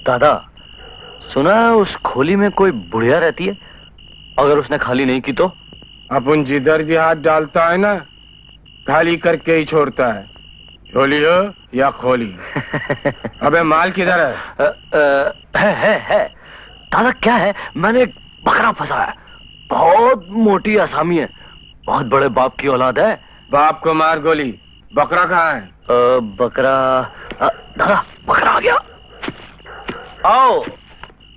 दादा, सुना है उस खोली में कोई बुढ़िया रहती है, अगर उसने खाली नहीं की तो? अपन जिधर भी हाथ डालता है ना, खाली करके ही छोड़ता है, झोली हो या खोली। अबे माल किधर है? है दादा। क्या है, मैंने एक बकरा फंसा है, बहुत मोटी आसामी है, बहुत बड़े बाप की औलाद है। बाप को मार गोली, बकरा कहाँ है? बकरा दादा, बकरा आ गया। आओ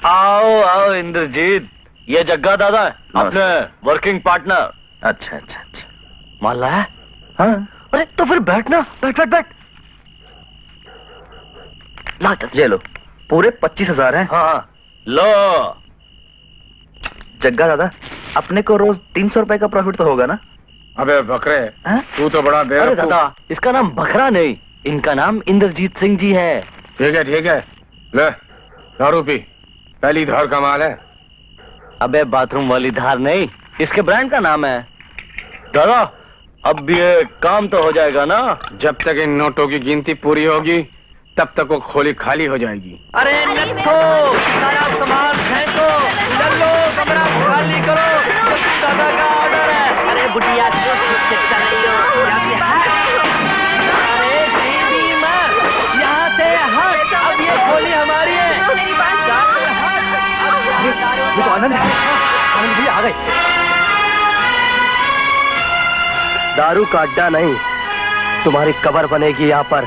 आओ आओ इंद्रजीत, ये जग्गा दादा है, अपने वर्किंग पार्टनर। अच्छा अच्छा अच्छा, माल लाया? हाँ। अरे तो फिर बैठना, बैठ बैठ बैठ। ला ये लो, पूरे 25,000 हैं। हाँ लो। जग्गा दादा, अपने को रोज 300 रुपए का प्रॉफिट तो होगा ना? अबे बकरे, तू तो बड़ा बेवकूफ। अरे दादा, इसका नाम बकरा नहीं, इनका नाम इंद्रजीत सिंह जी है। ठीक है, ले दारू पी, पहली धार का माल है। अबे बाथरूम वाली धार नहीं, इसके ब्रांड का नाम है। दादा, अब ये काम तो हो जाएगा ना? जब तक इन नोटों की गिनती पूरी होगी तब तक वो खोली खाली हो जाएगी। अरे नत्थो, सारा सामान फेंको, लो कमरा खाली करो, दादा का ऑर्डर है। अरे बुढ़िया, कर रही हो? अरे दीदी माँ, यहाँ से हट, अब ये खोली हमारी है। मेरी बात ये तो आनंद है, आनंद भी आ गए। दारू का अड्डा नहीं, तुम्हारी कब्र बनेगी यहाँ पर।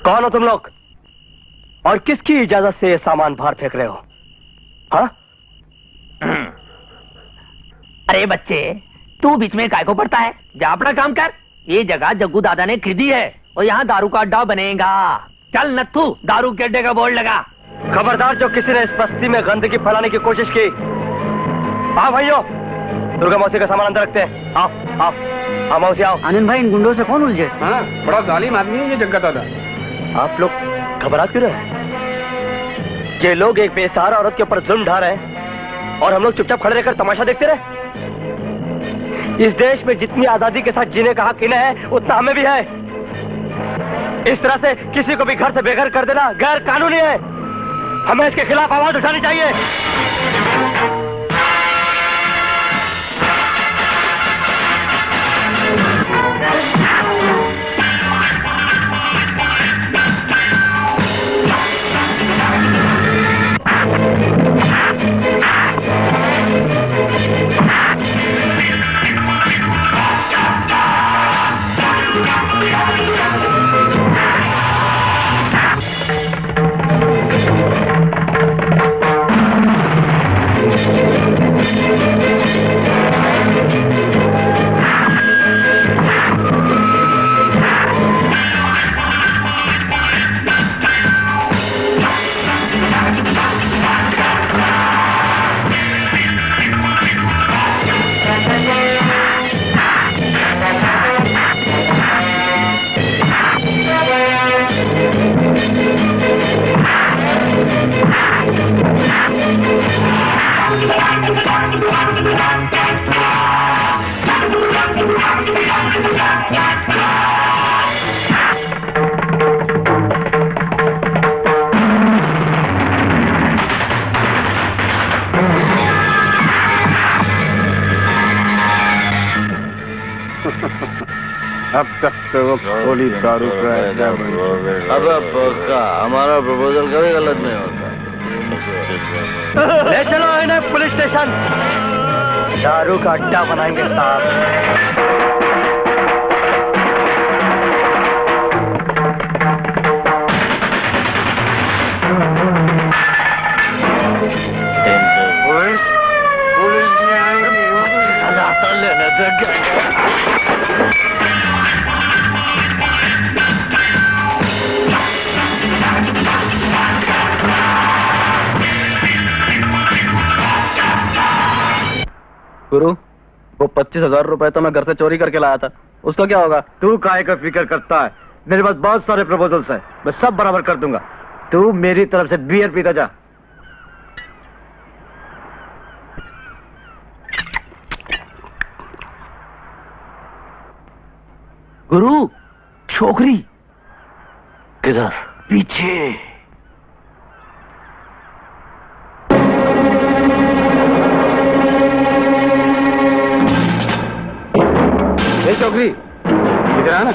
कौन हो तुम लोग, और किसकी इजाजत से ये सामान बाहर फेंक रहे हो? हाँ? अरे बच्चे, तू बीच में काय को पड़ता है? जा अपना काम कर। ये जगह जग्गू दादा ने खरीदी है और यहाँ दारू का अड्डा बनेगा। चल नत्थू, दारू के अड्डे का बोर्ड लगा। खबरदार जो किसी ने इस बस्ती में गंदगी फैलाने की कोशिश की। आओ भाइयों, दुर्गा मौसी का सामान अंदर रखते हैं। आओ आओ आओ मौसी आओ। आनंद भाई, इन गुंडों से कौन उलझे? हाँ, बड़ा जालिम आदमी है ये जग्गा दादा। आप लोग घबरा क्यों रहे हैं? ये लोग एक बेसहारा औरत के ऊपर जुल्म ढा रहे हैं और हम लोग चुपचाप खड़े रहकर तमाशा देखते रहे। इस देश में जितनी आजादी के साथ जीने का हक इन्हें है, उतना हमें भी है। इस तरह से किसी को भी घर से बेघर कर देना गैर कानूनी है। हमें इसके खिलाफ आवाज उठानी चाहिए। अब तक तो वो खोली दारू का अड्डा बन चुका। अब पक्का हमारा प्रपोजल कभी गलत नहीं होता। ले चलो इन्हें पुलिस स्टेशन, दारू का अड्डा बनाएंगे साहब। पुलिस नहीं आएगी, सजा तो लेने देंगे। गुरु, वो 25,000 रुपए तो मैं घर से चोरी करके लाया था, उसका क्या होगा? तू काहे का फिक्र करता है? मेरे पास बहुत सारे प्रपोजल्स हैं, मैं सब बराबर कर दूंगा। तू मेरी तरफ से बियर पीता जा। गुरु, छोकरी किधर? पीछे। ये छोकरी इधर आना।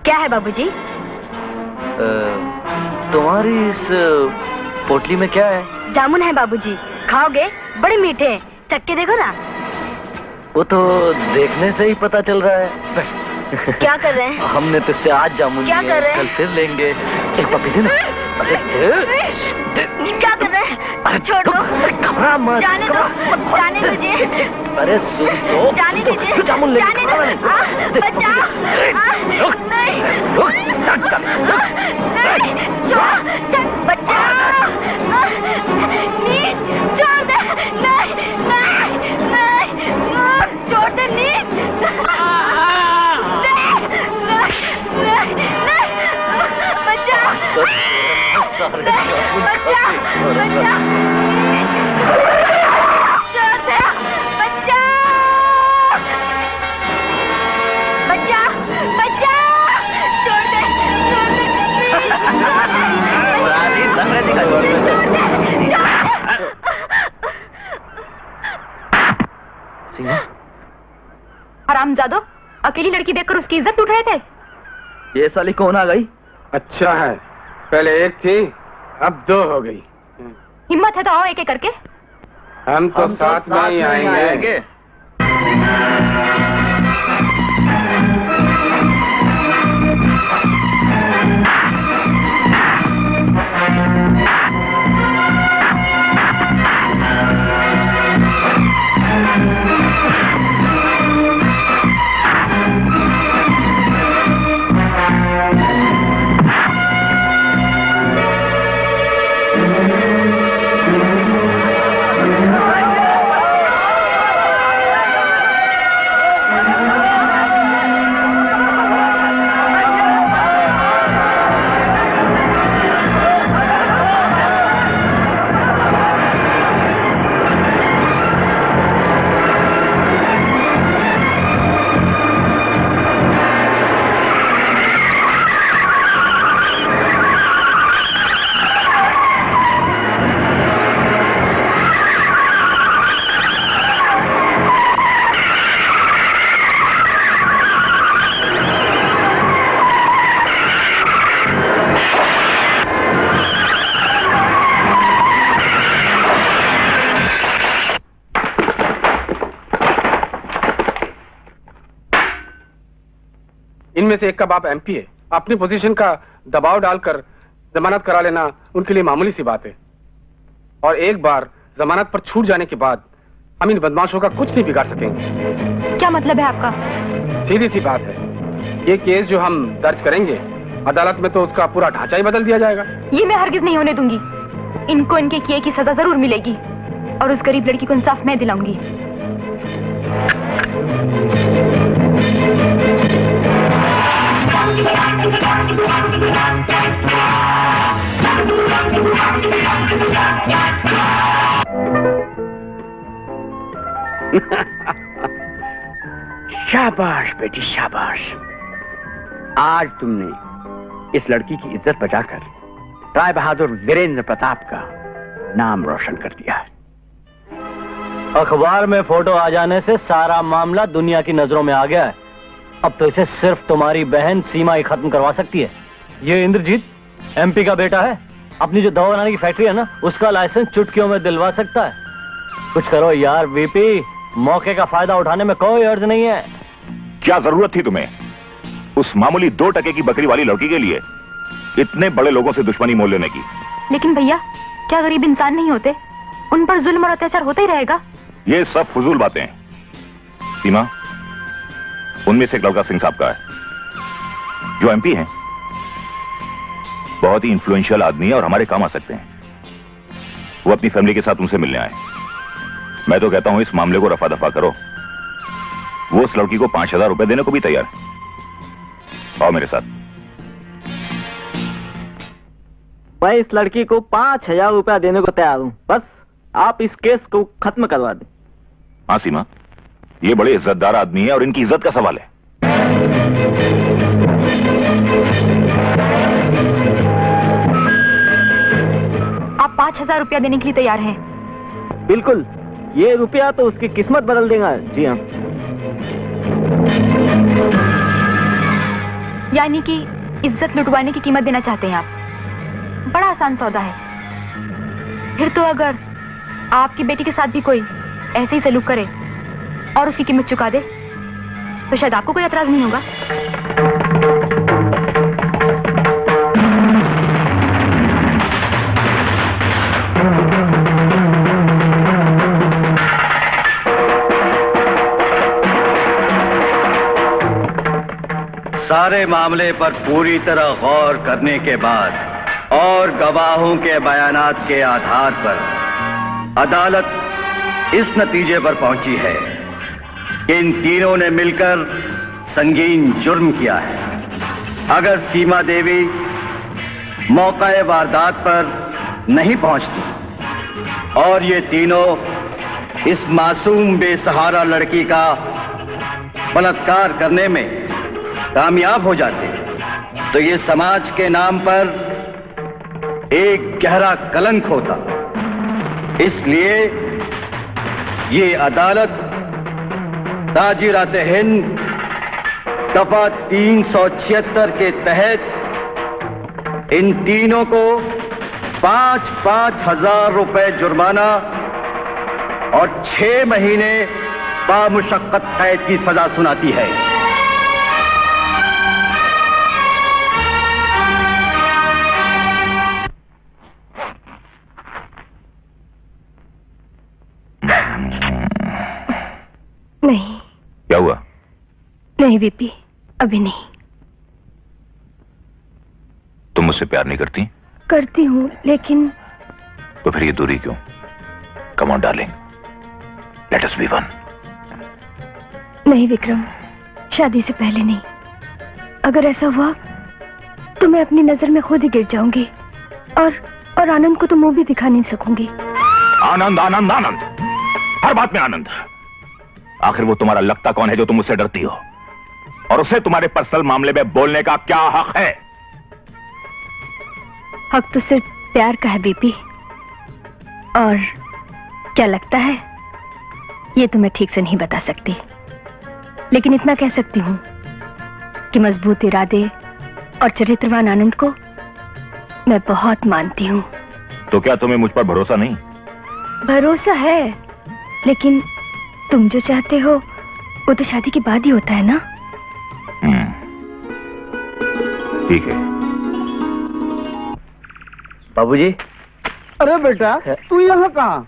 क्या है बाबूजी? तुम्हारी इस पोटली में क्या है? जामुन है बाबूजी, खाओगे? बड़े मीठे हैं, चक्के देखो ना। वो तो देखने से ही पता चल रहा है। क्या कर रहे हैं? हमने तुझसे आज जामुन क्या लिए, कर रहे हैं? कल फिर लेंगे। एक पपी दे ना। अरे क्या कर रहे हैं? छोड़ दो, घबरा मत, जाने दो, जाने दीजिए। अरे सुन तो, जाने दीजिए, जामुन ले, जाने दो। बचाओ। नहीं, नहीं, छोड़, बचाओ। नीच, छोड़ दे। नहीं, नहीं, नहीं, छोड़ दे नीच। नहीं, नहीं, बचाओ। बचाओ, बचाओ। छोड़ दे, बचाओ, बचाओ, बचाओ। छोड़ दे, छोड़ दे, सारी नखरे दिखा छोड़ दे। सीमा, हरामजादो, अकेली लड़की देखकर उसकी इज्जत लूट रहे थे। ये साली कौन आ गई? अच्छा है, पहले एक थी, अब दो हो गई। हिम्मत है तो आओ एक एक करके। हम तो साथ में ही आएंगे। इनमें से एक का बाप एमपी है। अपनी पोजीशन का दबाव डालकर जमानत करा लेना उनके लिए मामूली सी बात है, और एक बार जमानत पर छूट जाने के बाद हम इन बदमाशों का कुछ नहीं बिगाड़ सकेंगे। क्या मतलब है आपका? सीधी सी बात है, ये केस जो हम दर्ज करेंगे अदालत में तो उसका पूरा ढांचा ही बदल दिया जाएगा। ये मैं हरगिज नहीं होने दूंगी। इनको इनके किए की सजा जरूर मिलेगी और उस गरीब लड़की को इंसाफ मैं दिलाऊंगी। शाबाश बेटी शाबाश। आज तुमने इस लड़की की इज्जत बचाकर राय बहादुर वीरेंद्र प्रताप का नाम रोशन कर दिया है। अखबार में फोटो आ जाने से सारा मामला दुनिया की नजरों में आ गया है। अब तो इसे सिर्फ तुम्हारी बहन सीमा ही खत्म करवा सकती है। ये इंद्रजीत एमपी का बेटा है, अपनी जो दवा बनाने की फैक्ट्री है ना, उसका लाइसेंस चुटकियों में दिलवा सकता है। कुछ करो यार वीपी, मौके का फायदा उठाने में कोई अर्ज नहीं है। क्या जरूरत थी तुम्हें उस मामूली 2 टके की बकरी वाली लड़की के लिए इतने बड़े लोगों से दुश्मनी मोल लेने की? लेकिन भैया, क्या गरीब इंसान नहीं होते? उन पर जुल्म और अत्याचार होता ही रहेगा। ये सब फजूल बातें हैं। सीमा, उनमें से एक लड़का सिंह साहब का है जो एमपी हैं, बहुत ही इंफ्लुएंशियल आदमी है और हमारे काम आ सकते हैं। वो अपनी फैमिली के साथ उनसे मिलने आए। मैं तो कहता हूं इस मामले को रफा दफा करो। वो उस लड़की को 5000 रुपए देने को भी तैयार है। आओ मेरे साथ। मैं इस लड़की को 5000 रुपया देने को तैयार हूँ, बस आप इस केस को खत्म करवा दें। हाँ सीमा, ये बड़े इज्जतदार आदमी है और इनकी इज्जत का सवाल है। आप 5,000 रुपया देने के लिए तैयार हैं? बिल्कुल, ये रुपया तो उसकी किस्मत बदल देगा। जी हाँ। यानी कि इज्जत लुटवाने की कीमत देना चाहते हैं आप? बड़ा आसान सौदा है। फिर तो अगर आपकी बेटी के साथ भी कोई ऐसे ही सलूक करे और उसकी कीमत चुका दे तो शायद आपको कोई एतराज नहीं होगा। सारे मामले पर पूरी तरह गौर करने के बाद और गवाहों के बयानात के आधार पर अदालत इस नतीजे पर पहुंची है कि इन तीनों ने मिलकर संगीन जुर्म किया है। अगर सीमा देवी मौके वारदात पर नहीं पहुंचती और ये तीनों इस मासूम बेसहारा लड़की का बलात्कार करने में कामयाब हो जाते तो ये समाज के नाम पर एक गहरा कलंक होता। इसलिए ये अदालत ताजिरात हिंद दफा 376 के तहत इन तीनों को 5-5 हजार रुपए जुर्माना और 6 महीने बामुशक्कत कैद की सजा सुनाती है। नहीं। क्या हुआ? नहीं वीपी, अभी नहीं। तुम मुझसे प्यार नहीं करती? करती हूँ, लेकिन तो फिर ये दूरी क्यों? Come on darling, let us B one. नहीं विक्रम, शादी से पहले नहीं। अगर ऐसा हुआ तो मैं अपनी नजर में खुद ही गिर जाऊंगी और आनंद को तो मुंह भी दिखा नहीं सकूंगी। आनंद आनंद आनंद, हर बात में आनंद। आखिर वो तुम्हारा लगता कौन है जो तुम मुझसे डरती हो? और उसे तुम्हारे पर्सनल मामले में बोलने का क्या हक है? हक तो सिर्फ प्यार का है बीपी। और क्या लगता है ये तो मैं ठीक से नहीं बता सकती, लेकिन इतना कह सकती हूँ कि मजबूत इरादे और चरित्रवान आनंद को मैं बहुत मानती हूँ। तो क्या तुम्हें मुझ पर भरोसा नहीं? भरोसा है, लेकिन तुम जो चाहते हो वो तो शादी के बाद ही होता है ना। ठीक है। बाबूजी। अरे बेटा, तू यहाँ कहाँ?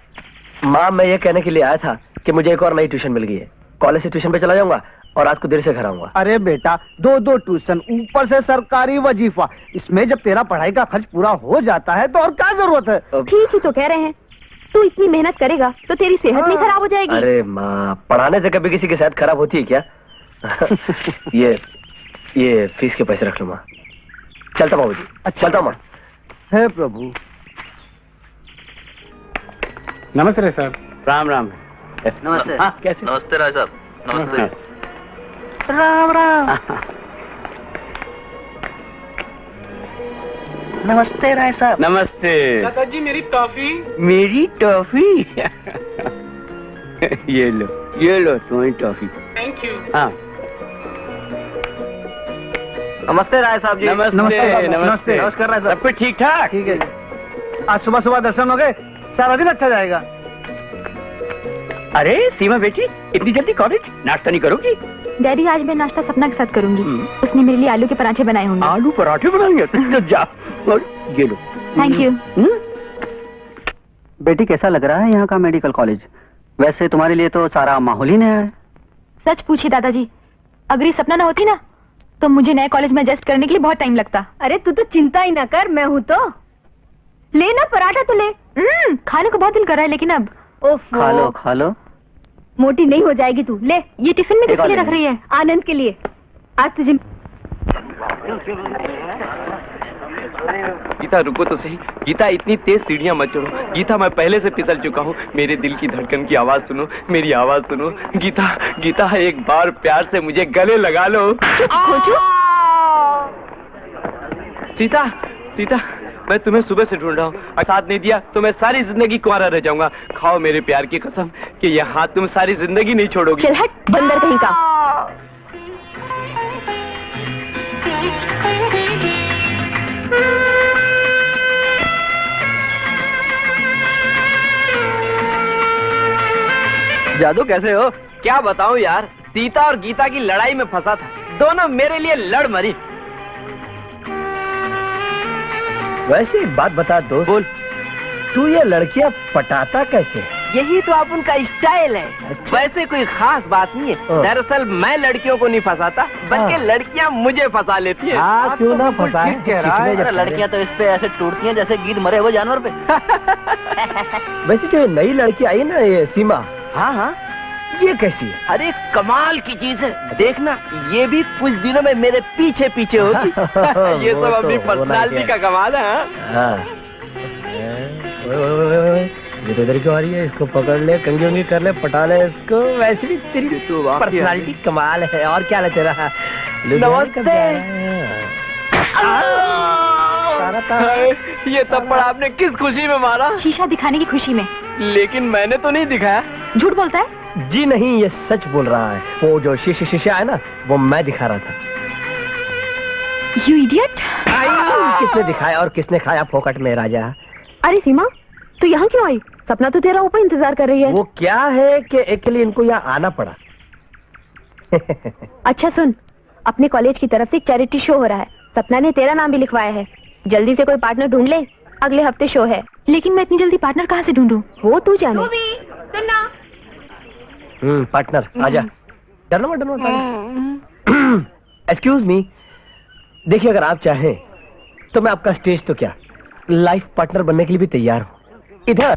माँ, मैं ये कहने के लिए आया था कि मुझे एक और नई ट्यूशन मिल गई है। कॉलेज से ट्यूशन पे चला जाऊंगा और रात को देर से घर आऊंगा। अरे बेटा, 2 ट्यूशन, ऊपर से सरकारी वजीफा, इसमें जब तेरा पढ़ाई का खर्च पूरा हो जाता है तो और क्या जरूरत है? ठीक ही तो कह रहे हैं। तू इतनी मेहनत करेगा तो तेरी सेहत नहीं खराब हो जाएगी? अरे माँ, पढ़ाने से कभी किसी की सेहत खराब होती है क्या? ये फीस के पैसे रख लो माँ। चलता बाबूजी। अच्छा, चलता माँ। हे प्रभु। नमस्ते राय साहब। राम राम। नमस्ते। हाँ, कैसे? नमस्ते राय साहब। नमस्ते। राम राम। नमस्ते राय साहब। नमस्ते दादाजी, मेरी टॉफी। मेरी टॉफी। ये लो तुम्हारी टॉफी। Thank you. हाँ, नमस्ते राय साहब जी। नमस्ते नमस्ते। नमस्कार राय साहब। सब कुछ ठीक ठाक? ठीक है जी। आज सुबह सुबह दर्शन हो गए, सारा दिन अच्छा जाएगा। अरे सीमा बेटी, इतनी जल्दी कॉलेज? नाश्ता नहीं करोगी? डैडी, आज मैं नाश्ता सपना के साथ करूंगी। उसने मेरे लिए आलू के पराठे बनाए होंगे। आलू पराठे बनाएंगे? तो जाओ और ये लो। Thank you. बेटी, कैसा लग रहा है यहाँ का मेडिकल कॉलेज? वैसे तुम्हारे लिए तो सारा माहौल ही नया है। सच पूछिए दादाजी, अगर ये सपना ना होती ना तो मुझे नए कॉलेज में एडजस्ट करने के लिए बहुत टाइम लगता। अरे तू तो चिंता ही ना कर, मैं हूँ तो। लेना पराठा तो ले। खाने को बहुत दिल कर रहा है, लेकिन अब खा लो खा लो। मोटी नहीं हो जाएगी तू। ले, ये टिफिन में किसके लिए रख रही है? आनंद के लिए। आज तुझे गीता रुको तो सही। गीता इतनी तेज सीढ़ियां मत चढ़ो। गीता मैं पहले से फिसल चुका हूँ। मेरे दिल की धड़कन की आवाज सुनो, मेरी आवाज सुनो। गीता गीता एक बार प्यार से मुझे गले लगा लो। सीता सीता मैं तुम्हें सुबह से ढूंढ रहा हूँ, साथ नहीं दिया तो मैं सारी जिंदगी कुंवारा रह जाऊंगा। खाओ मेरे प्यार की कसम कि यह हाथ तुम सारी जिंदगी नहीं छोड़ोगी। चल हट बंदर कहीं का। जादू कैसे हो? क्या बताऊं यार, सीता और गीता की लड़ाई में फंसा था। दोनों मेरे लिए लड़ मरी। वैसे एक बात बता दोस्त, बोल तू ये लड़कियां पटाता कैसे? यही तो आप उनका स्टाइल है। अच्छा। वैसे कोई खास बात नहीं है। दरअसल मैं लड़कियों को नहीं फंसाता, बल्कि लड़कियां मुझे फंसा लेती हैं। हाँ, क्यों ना फंसाए? लड़कियां तो इस पे ऐसे टूटती हैं जैसे गीद मरे हुए जानवर पे। वैसे जो नई लड़की आई ना, ये सीमा, हाँ हाँ, ये कैसी है? अरे कमाल की चीज है। देखना ये भी कुछ दिनों में मेरे पीछे पीछे होगी। ये सब अपनी पर्सनालिटी का कमाल है। हाँ? ये तो इधर क्यों आ रही है? इसको पकड़ ले, कंगी उंगी कर ले, पटा ले इसको। वैसे भी तेरी पर्सनालिटी कमाल है। और क्या ले तेरा? नमस्ते। ये थप्पड़ आपने किस खुशी में मारा? शीशा दिखाने की खुशी में। लेकिन मैंने तो नहीं दिखाया। झूठ बोलता है? जी नहीं, ये सच बोल रहा है। वो जो शीशा है ना, वो मैं दिखा रहा था। You idiot! किसने दिखाया और किसने खाया फोकट में राजा? अरे सीमा, तू यहाँ क्यों आई? सपना तो तेरा ऊपर इंतजार कर रही है। वो क्या है कि एक लिए इनको यहाँ आना पड़ा। अच्छा सुन, अपने कॉलेज की तरफ से एक चैरिटी शो हो रहा है। सपना ने तेरा नाम भी लिखवाया है। जल्दी से कोई पार्टनर ढूंढ ले, अगले हफ्ते शो है। लेकिन मैं इतनी जल्दी पार्टनर कहाँ से ढूंढूं? वो तू जाने। सुनना। पार्टनर आजा। डरना मत, डरना मत। एक्सक्यूज मी, देखिए अगर आप चाहें तो मैं आपका स्टेज तो क्या लाइफ पार्टनर बनने के लिए भी तैयार हूं। इधर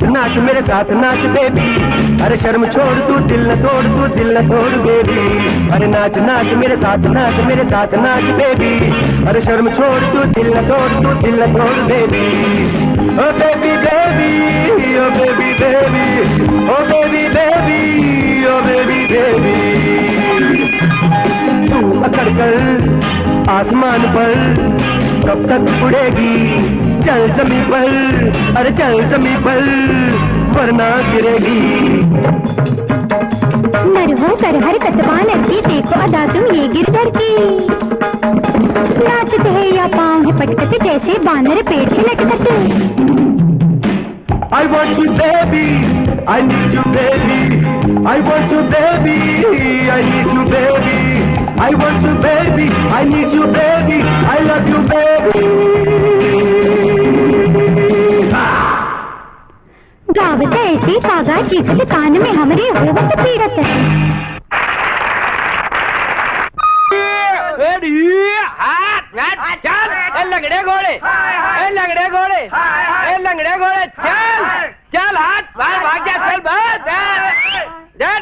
नाच मेरे साथ नाच बेबी। अरे शर्म छोड़ तू, दिल न तोड़ तू, दिल न तोड़ बेबी। अरे नाच नाच मेरे साथ नाच बेबी। अरे शर्म छोड़ तू, दिल न तोड़ तू, दिल न तोड़ बेबी। ओ बेबी बेबी, ओ बेबी बेबी, ओ बेबी बेबी, ओ बेबी बेबी। तू अकड़ कर आसमान पर कब तक उड़ेगी? चल जमीन पर, अरे चल जमीन पर, वरना गिरेगी। नरहो कर हरकत लड़की, देखो अदा तुम ये गिरधर की। नाचते है या पाँव है पटकते, जैसे बानर पेड़ के लटकते। I want you baby, I need you baby. I want you baby, I need you baby. I want you baby, I need you baby. I love you baby. गावत ऐसी कागा चीखत, कान में हमरे होवत पीड़त। चल लंगड़े घोड़े, लंगड़े घोड़े, लंगड़े घोड़े, चल चल हाथ भाग जा, चल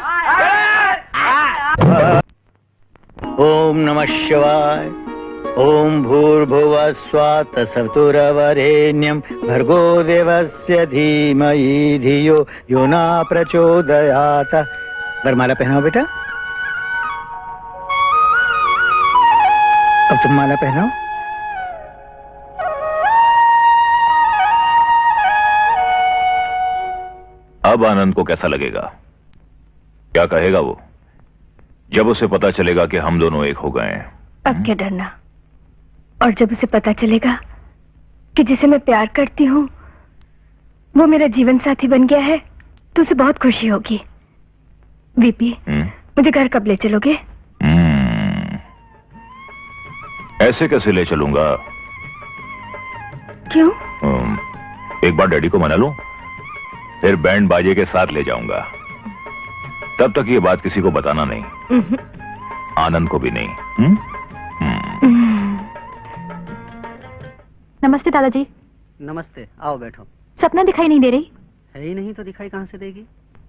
ओम नमः शिवाय। ओम भूर्भुवः स्वः तत्सवितुर्वरेण्यं भर्गो देवस्य धीमहि धियो यो न प्रचोदयात्। वरमाला पहनाओ बेटा। अब तुम माला पहनाओ। अब आनंद को कैसा लगेगा? क्या कहेगा वो जब उसे पता चलेगा कि हम दोनों एक हो गए हैं? अब क्या डरना। और जब उसे पता चलेगा कि जिसे मैं प्यार करती हूँ वो मेरा जीवन साथी बन गया है, तो उसे बहुत खुशी होगी। वीपी, मुझे घर कब ले चलोगे? ऐसे कैसे ले चलूंगा? क्यों? एक बार डैडी को मना लो, फिर बैंड बाजे के साथ ले जाऊंगा। तब तक ये बात किसी को बताना नहीं, आनंद को भी नहीं। नमस्ते दादाजी। नमस्ते, आओ बैठो। सपना दिखाई नहीं दे रही? है ही नहीं तो दिखाई कहाँ से देगी?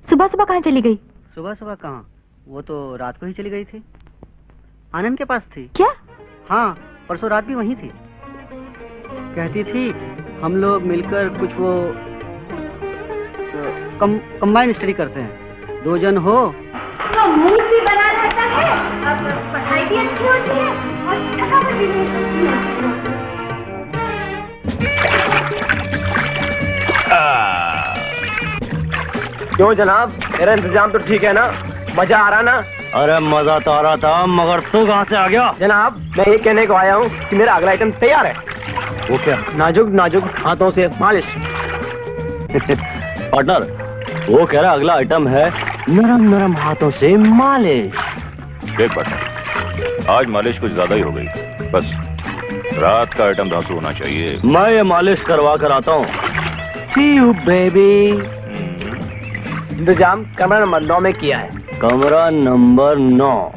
सुबह सुबह कहाँ चली गई? सुबह सुबह कहाँ, वो तो रात को ही चली गई थी, आनंद के पास थी। क्या? हाँ, परसों रात भी वहीं थी। कहती थी हम लोग मिलकर कुछ वो कंबाइन स्टडी करते हैं, 2 जन हो। तो मूड भी बना रहता है और पढ़ाई भी अच्छी होती है और थकावट भी नहीं होती है। क्यों जनाब, मेरा इंतजाम तो ठीक है ना? मजा आ रहा ना? अरे मजा तो आ रहा था, मगर तू कहाँ से आ गया? जनाब मैं ये कहने को आया हूँ कि मेरा अगला आइटम तैयार है। वो क्या? नाजुक नाजुक हाथों से मालिश। पार्टनर, वो कह रहा अगला आइटम है नरम नरम हाथों से मालिश। देख पार्टनर, आज मालिश कुछ ज्यादा ही हो गई। बस रात का आइटम धांसू होना चाहिए। मैं ये मालिश करवा कर आता हूँ। See you baby। इंतजाम कमरा नंबर 9 में किया है। कमरा नंबर 9।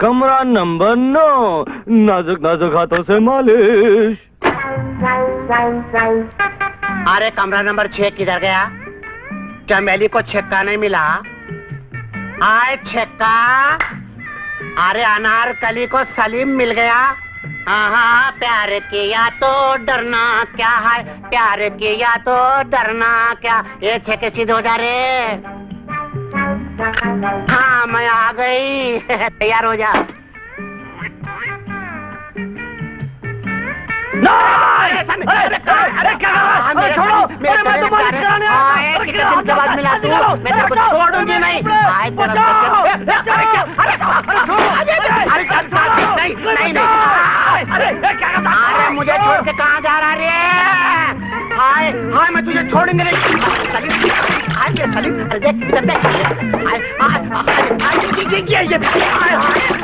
कमरा नंबर 9, नाजुक नाजुक हाथों से मालिश। अरे कमरा नंबर 6 किधर गया? चमेली को छक्का नहीं मिला? आए छक्का। अरे अनारकली को सलीम मिल गया। हाँ, प्यार किया तो डरना क्या है, प्यार किया तो डरना क्या। ये छक्के सीधे हो जा रे। हाँ मैं आ गई। तैयार हो जा। अरे क्या? अरे छोड़ो, मेरे मैं तो मालिश कराने आया हूं। कितने दिन के बाद मिला तू, मैं तेरे को छोड़ूंगी नहीं। आए तेरा अरे मुझे छोड़ के कहाँ जा रहा रे? हाय हाय, मैं तुझे छोड़ूंगी नहीं। सलीम, देख इधर देख।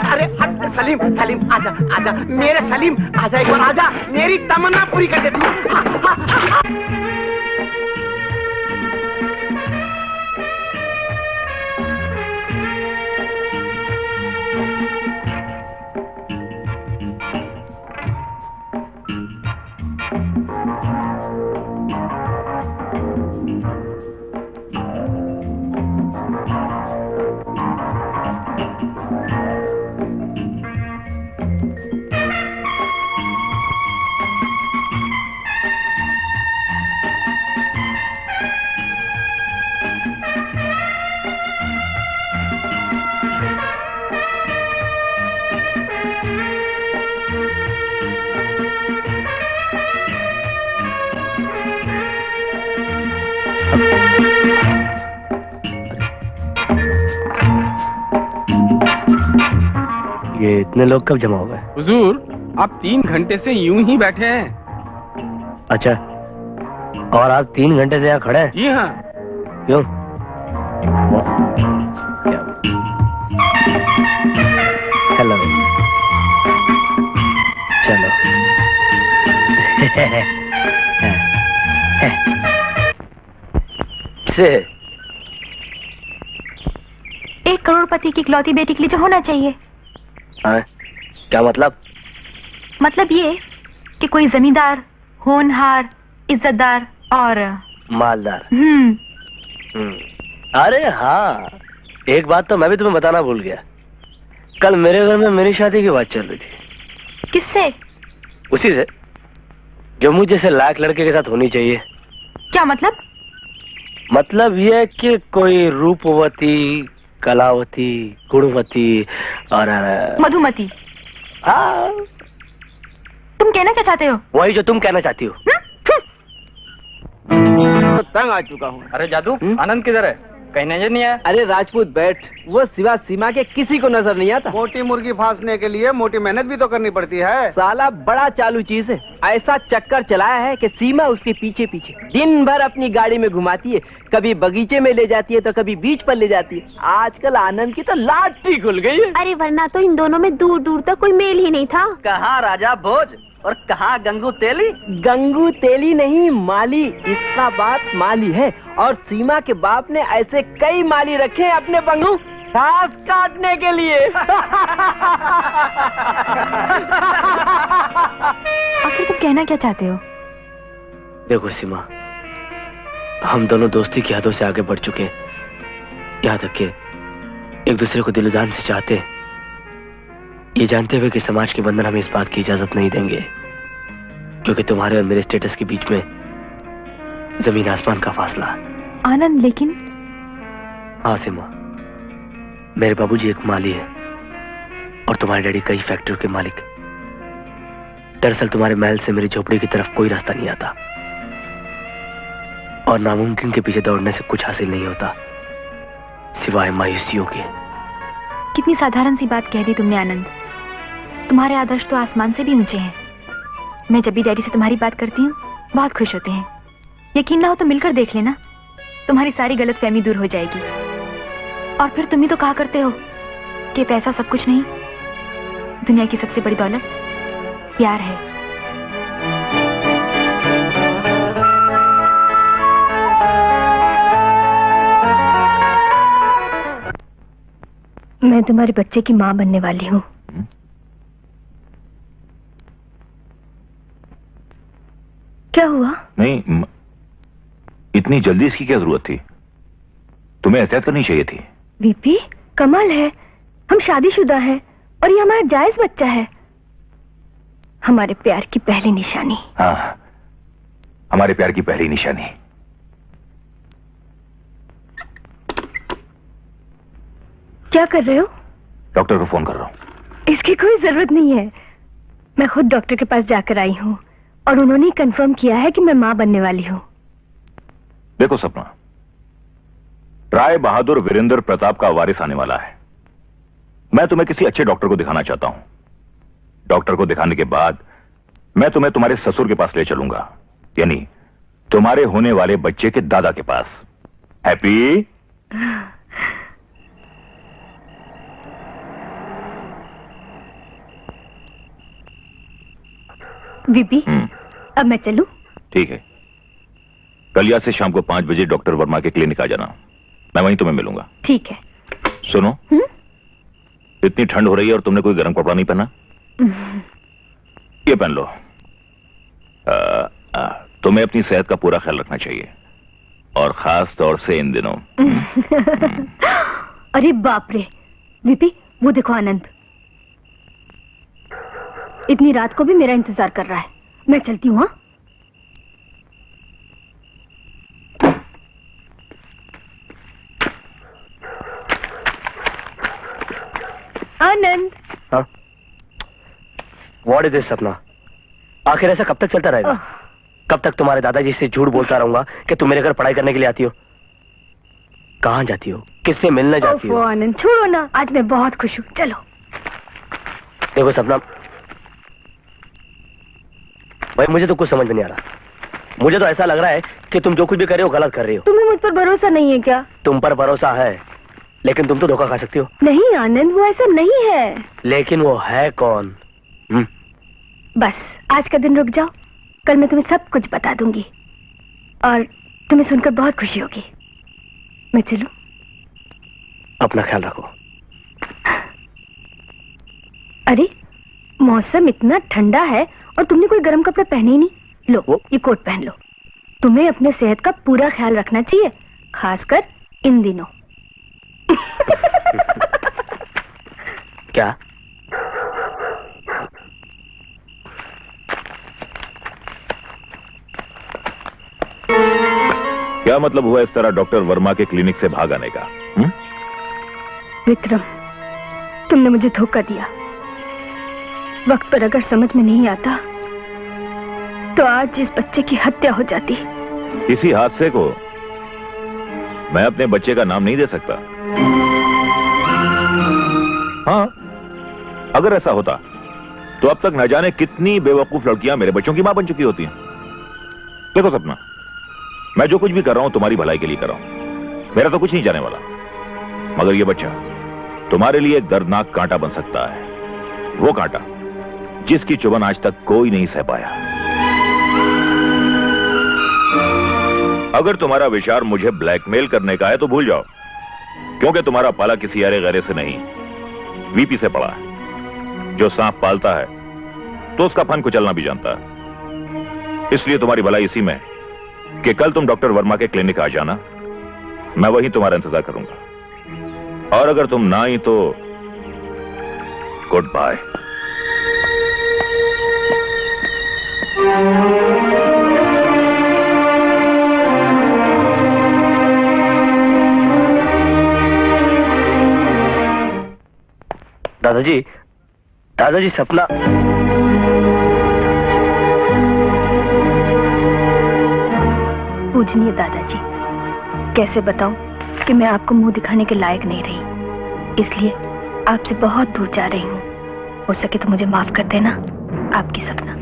अरे सलीम, सलीम आजा आजा मेरे सलीम, आजा एक बार आजा, मेरी तमन्ना पूरी कर दे तू। ये इतने लोग कब जमा हो गए? हुजूर, आप 3 घंटे से यूं ही बैठे हैं। अच्छा, और आप 3 घंटे से यहाँ खड़े हैं? जी हाँ। क्यों? हेलो, चलो। से 1 करोड़पति की इकलौती बेटी के लिए जो होना चाहिए। हाँ? क्या मतलब? मतलब ये कि कोई जमींदार, होनहार, इज्जतदार और मालदार। अरे हाँ, एक बात तो मैं भी तुम्हें बताना भूल गया। कल मेरे घर में मेरी शादी की बात चल रही थी। किससे? उसी से जो मुझे जैसे लायक लड़के के साथ होनी चाहिए। क्या मतलब? मतलब ये कि कोई रूपवती, कलावती, गुणवती और मधुमती। हाँ, तुम कहना क्या चाहते हो? वही जो तुम कहना चाहती हो। तंग आ चुका हूँ। अरे जादू, आनंद किधर है? कहीं नजर नहीं आया? अरे राजपूत बैठ, वो सिवा सीमा के किसी को नजर नहीं आता। मोटी मुर्गी फांसने के लिए मोटी मेहनत भी तो करनी पड़ती है। साला बड़ा चालू चीज है, ऐसा चक्कर चलाया है कि सीमा उसके पीछे पीछे दिन भर अपनी गाड़ी में घुमाती है, कभी बगीचे में ले जाती है तो कभी बीच पर ले जाती है। आजकल आनंद की तो लाठी खुल गई है। अरे वरना तो इन दोनों में दूर दूर तक कोई मेल ही नहीं था। कहाँ राजा भोज और कहाँ गंगू तेली? गंगू तेली नहीं, माली। इसका बाप माली है और सीमा के बाप ने ऐसे कई माली रखे हैं अपने बंगू घास काटने के लिए। आखिर तुम कहना क्या चाहते हो? देखो सीमा, हम दोनों दोस्ती की हदों से आगे बढ़ चुके हैं। यहाँ तक कि एक दूसरे को दिलो जान से चाहते हैं, ये जानते हुए कि समाज के बंधन हमें इस बात की इजाजत नहीं देंगे, क्योंकि तुम्हारे और मेरे स्टेटस के बीच में जमीन आसमान का फासला। आनंद, लेकिन हाँ सीमा, मेरे बाबूजी एक माली है और तुम्हारे डैडी कई फैक्ट्रियों के मालिक। दरअसल तुम्हारे महल से मेरी झोपड़ी की तरफ कोई रास्ता नहीं आता और नामुमकिन के पीछे दौड़ने से कुछ हासिल नहीं होता सिवाय मायूसियों के। कितनी साधारण सी बात कह दी तुमने आनंद। तुम्हारे आदर्श तो आसमान से भी ऊंचे हैं। मैं जब भी डैडी से तुम्हारी बात करती हूँ बहुत खुश होते हैं। यकीन ना हो तो मिलकर देख लेना, तुम्हारी सारी गलतफहमी दूर हो जाएगी। और फिर तुम ही तो कहा करते हो कि पैसा सब कुछ नहीं, दुनिया की सबसे बड़ी दौलत प्यार है। मैं तुम्हारे बच्चे की माँ बनने वाली हूँ। क्या हुआ? नहीं, इतनी जल्दी इसकी क्या जरूरत थी? तुम्हें एहतियात करनी चाहिए थी। वीपी, कमाल है, हम शादीशुदा हैं और ये हमारा जायज बच्चा है। हमारे प्यार की पहली निशानी। हाँ, हमारे प्यार की पहली निशानी। क्या कर रहे हो? डॉक्टर को फोन कर रहा हूँ। इसकी कोई जरूरत नहीं है, मैं खुद डॉक्टर के पास जाकर आई हूँ और उन्होंने कंफर्म किया है कि मैं माँ बनने वाली हूँ। देखो सपना, राय बहादुर वीरेंद्र प्रताप का वारिस आने वाला है। मैं तुम्हें किसी अच्छे डॉक्टर को दिखाना चाहता हूं। डॉक्टर को दिखाने के बाद मैं तुम्हें तुम्हारे ससुर के पास ले चलूंगा, यानी तुम्हारे होने वाले बच्चे के दादा के पास। हैप्पी? बीबी, अब मैं चलूं? ठीक है, कलिया से शाम को 5 बजे डॉक्टर वर्मा के क्लिनिक आ जाना, मैं वहीं तुम्हें मिलूंगा। ठीक है। सुनो, इतनी ठंड हो रही है और तुमने कोई गर्म कपड़ा नहीं पहना? ये पहन लो। तुम्हें अपनी सेहत का पूरा ख्याल रखना चाहिए और खास तौर से इन दिनों। अरे बाप रे, बीबी वो देखो आनंद, इतनी रात को भी मेरा इंतजार कर रहा है। मैं चलती हूँ। आनंद। हाँ? What is this सपना? आखिर ऐसा कब तक चलता रहेगा? कब तक तुम्हारे दादाजी से झूठ बोलता रहूंगा कि तुम मेरे घर पढ़ाई करने के लिए आती हो? कहाँ जाती हो? किससे मिलने जाती हो? आनंद छोड़ो ना, आज मैं बहुत खुश हूँ, चलो। देखो सपना, भाई मुझे तो कुछ समझ में नहीं आ रहा। मुझे तो ऐसा लग रहा है कि तुम जो कुछ भी कर रहे हो गलत कर रही हो। तुम्हें मुझ पर भरोसा नहीं है क्या? तुम पर भरोसा है, लेकिन तुम तो धोखा खा सकती हो। नहीं आनंद, वो ऐसा नहीं है। लेकिन वो है कौन? बस आज का दिन रुक जाओ, कल मैं तुम्हें सब कुछ बता दूंगी और तुम्हें सुनकर बहुत खुशी होगी। मैं चलूं? अपना ख्याल रखो। अरे मौसम इतना ठंडा है और तुमने कोई गर्म कपड़े पहने ही नहीं। लो ये कोट पहन लो। तुम्हें अपने सेहत का पूरा ख्याल रखना चाहिए, खासकर इन दिनों। क्या? क्या मतलब हुआ इस तरह डॉक्टर वर्मा के क्लिनिक से भाग आने का? विक्रम, तुमने मुझे धोखा दिया। वक्त पर अगर समझ में नहीं आता तो आज इस बच्चे की हत्या हो जाती। इसी हादसे को मैं अपने बच्चे का नाम नहीं दे सकता। हाँ, अगर ऐसा होता तो अब तक न जाने कितनी बेवकूफ लड़कियां मेरे बच्चों की मां बन चुकी होती हैं। देखो सपना, मैं जो कुछ भी कर रहा हूं तुम्हारी भलाई के लिए कर रहा हूं। मेरा तो कुछ नहीं जाने वाला, मगर ये बच्चा तुम्हारे लिए एक दर्दनाक कांटा बन सकता है। वो कांटा जिसकी चुभन आज तक कोई नहीं सह पाया। अगर तुम्हारा विचार मुझे ब्लैकमेल करने का है तो भूल जाओ, क्योंकि तुम्हारा पाला किसी अरे गहरे से नहीं, वीपी से पड़ा है। जो सांप पालता है तो उसका फन कुचलना भी जानता है। इसलिए तुम्हारी भलाई इसी में कि कल तुम डॉक्टर वर्मा के क्लिनिक आ जाना, मैं वहीं तुम्हारा इंतजार करूंगा। और अगर तुम ना आई तो गुड बाय। दादाजी, दादाजी सपना। पूजनीय दादाजी, कैसे बताऊं कि मैं आपको मुंह दिखाने के लायक नहीं रही, इसलिए आपसे बहुत दूर जा रही हूं। हो सके तो मुझे माफ कर देना। आपकी सपना।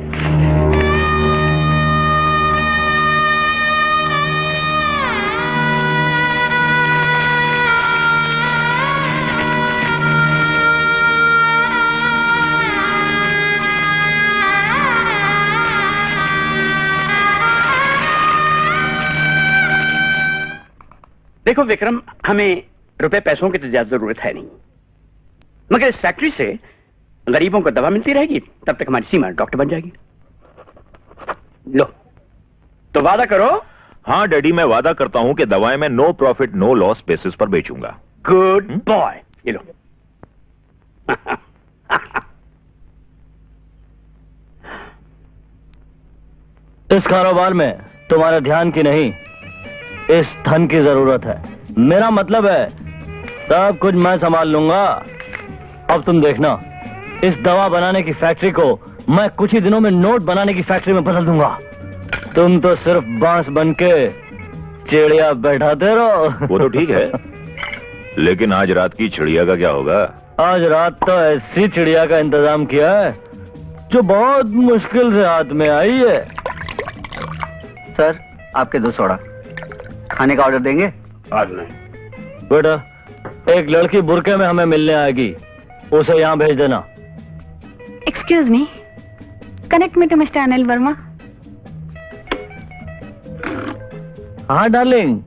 देखो विक्रम, हमें रुपए पैसों की तो ज्यादा जरूरत है नहीं, मगर इस फैक्ट्री से गरीबों को दवा मिलती रहेगी, तब तक हमारी सीमा डॉक्टर बन जाएगी। लो, तो वादा करो। हाँ डैडी, मैं वादा करता हूं कि दवाएं मैं no profit no loss basis पर बेचूंगा। Good boy. ये लो। इस कारोबार में तुम्हारे ध्यान की नहीं, इस धन की जरूरत है। मेरा मतलब है सब कुछ मैं संभाल लूंगा। अब तुम देखना, इस दवा बनाने की फैक्ट्री को मैं कुछ ही दिनों में नोट बनाने की फैक्ट्री में बदल दूंगा। तुम तो सिर्फ बांस बनके चिड़िया बैठाते रहो। वो तो ठीक है, लेकिन आज रात की चिड़िया का क्या होगा? आज रात तो ऐसी चिड़िया का इंतजाम किया है जो बहुत मुश्किल से हाथ में आई है। सर, आपके 2 सोडा। खाने का ऑर्डर देंगे? आज नहीं। बेटा, एक लड़की बुरके में हमें मिलने आएगी, उसे यहाँ भेज देना। Excuse me, connect me to mister Anil Verma. हाँ डार्लिंग,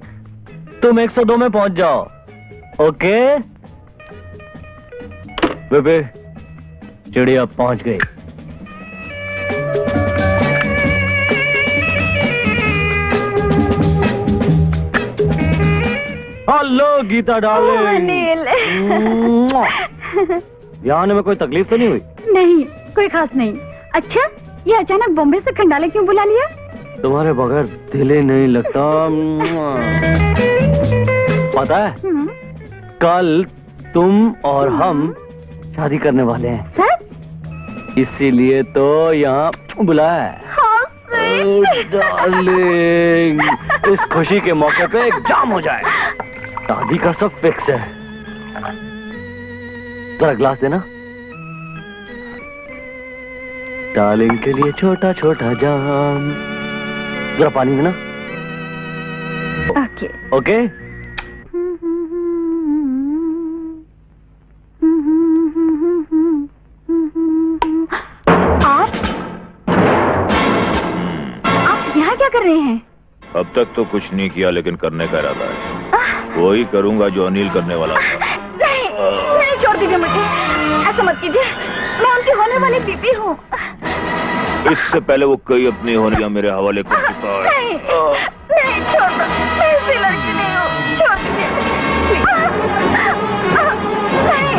तुम 102 में पहुंच जाओ। ओके बेबे, चिड़िया पहुंच गई। Hello Geeta darling. यहाँ आने में कोई तकलीफ तो नहीं हुई? नहीं, कोई खास नहीं। अच्छा, ये अचानक बॉम्बे से खंडाले क्यों बुला लिया? तुम्हारे बगैर दिल ही नहीं लगता। पता है, कल तुम और हम शादी करने वाले हैं। सच? इसीलिए तो यहाँ बुलाया है। डार्लिंग, इस खुशी के मौके पे एक जाम हो जाए। शादी का सब फिक्स है। जरा ग्लास देना डार्लिंग के लिए, छोटा छोटा जाम। जरा पानी देना। Okay okay. आप यहाँ क्या कर रहे हैं? अब तक तो कुछ नहीं किया, लेकिन करने का इरादा है। वही करूंगा जो अनिल करने वाला था। नहीं, नहीं, छोड़ दीजिए मुझे। ऐसा मत कीजिए, मैं उनकी होने वाली बीबी हूँ। इससे पहले वो कई अपनी होने या मेरे हवाले कर चुका है। नहीं, नहीं, छोड़ दो। मैं ऐसी लड़की नहीं हूँ, छोड़ दीजिए। नहीं,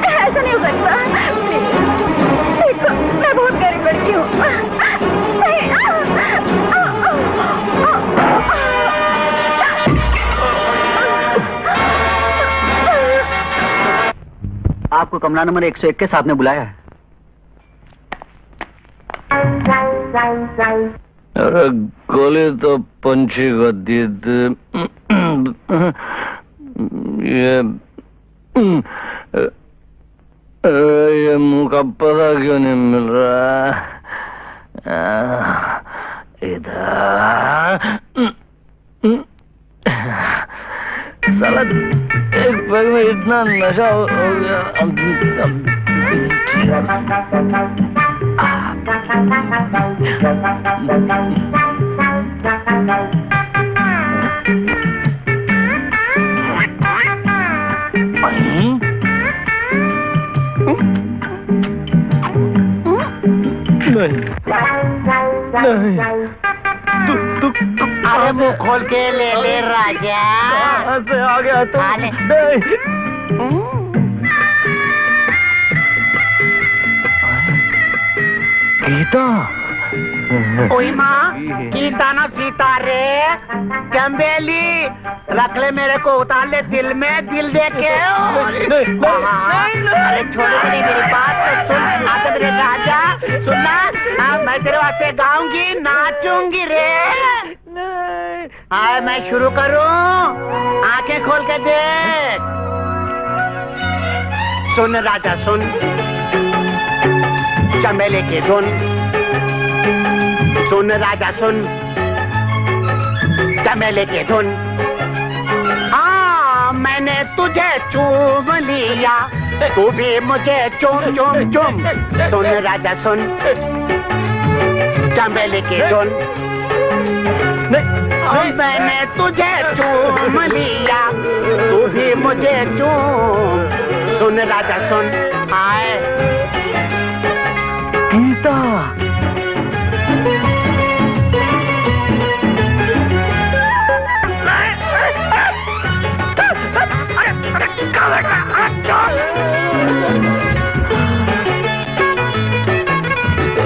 ऐसा नहीं हो सकता। प्लीज, देखो, मैं बहुत गरीब लड़की हूँ। आपको कमरा नंबर 101 के साहब ने बुलाया है। अरे गोली तो पंछी को दी थी। ये मुंह का पता क्यों नहीं मिल रहा? इधर साला एक पैग में इतना नशा हो गया। नहीं, तू अरे मुंह खोल के ले ले राजा। कहाँ से आ गया तू? गीता, ओई माँ, गीता ना सीता रे, चंबेली, रख ले मेरे को, उतार ले दिल में, दिल दे के। अरे छोड़ मेरी बात तो सुन, आते मेरे राजा, सुनना, मैं तेरे वास्ते गाऊंगी, नाचूंगी रे। आए मैं शुरू करूं, आंखें खोल के देख। सुन राजा सुन, चमेली की धुन, सुन राजा सुन, चमेली की धुन। हाँ मैंने तुझे चूम लिया, तू भी मुझे चूम चूम चूम। सुन राजा सुन, चमेली की धुन। मैंने तुझे चूम लिया, तू भी मुझे चूम। सुन राजा सुन, आए गीता,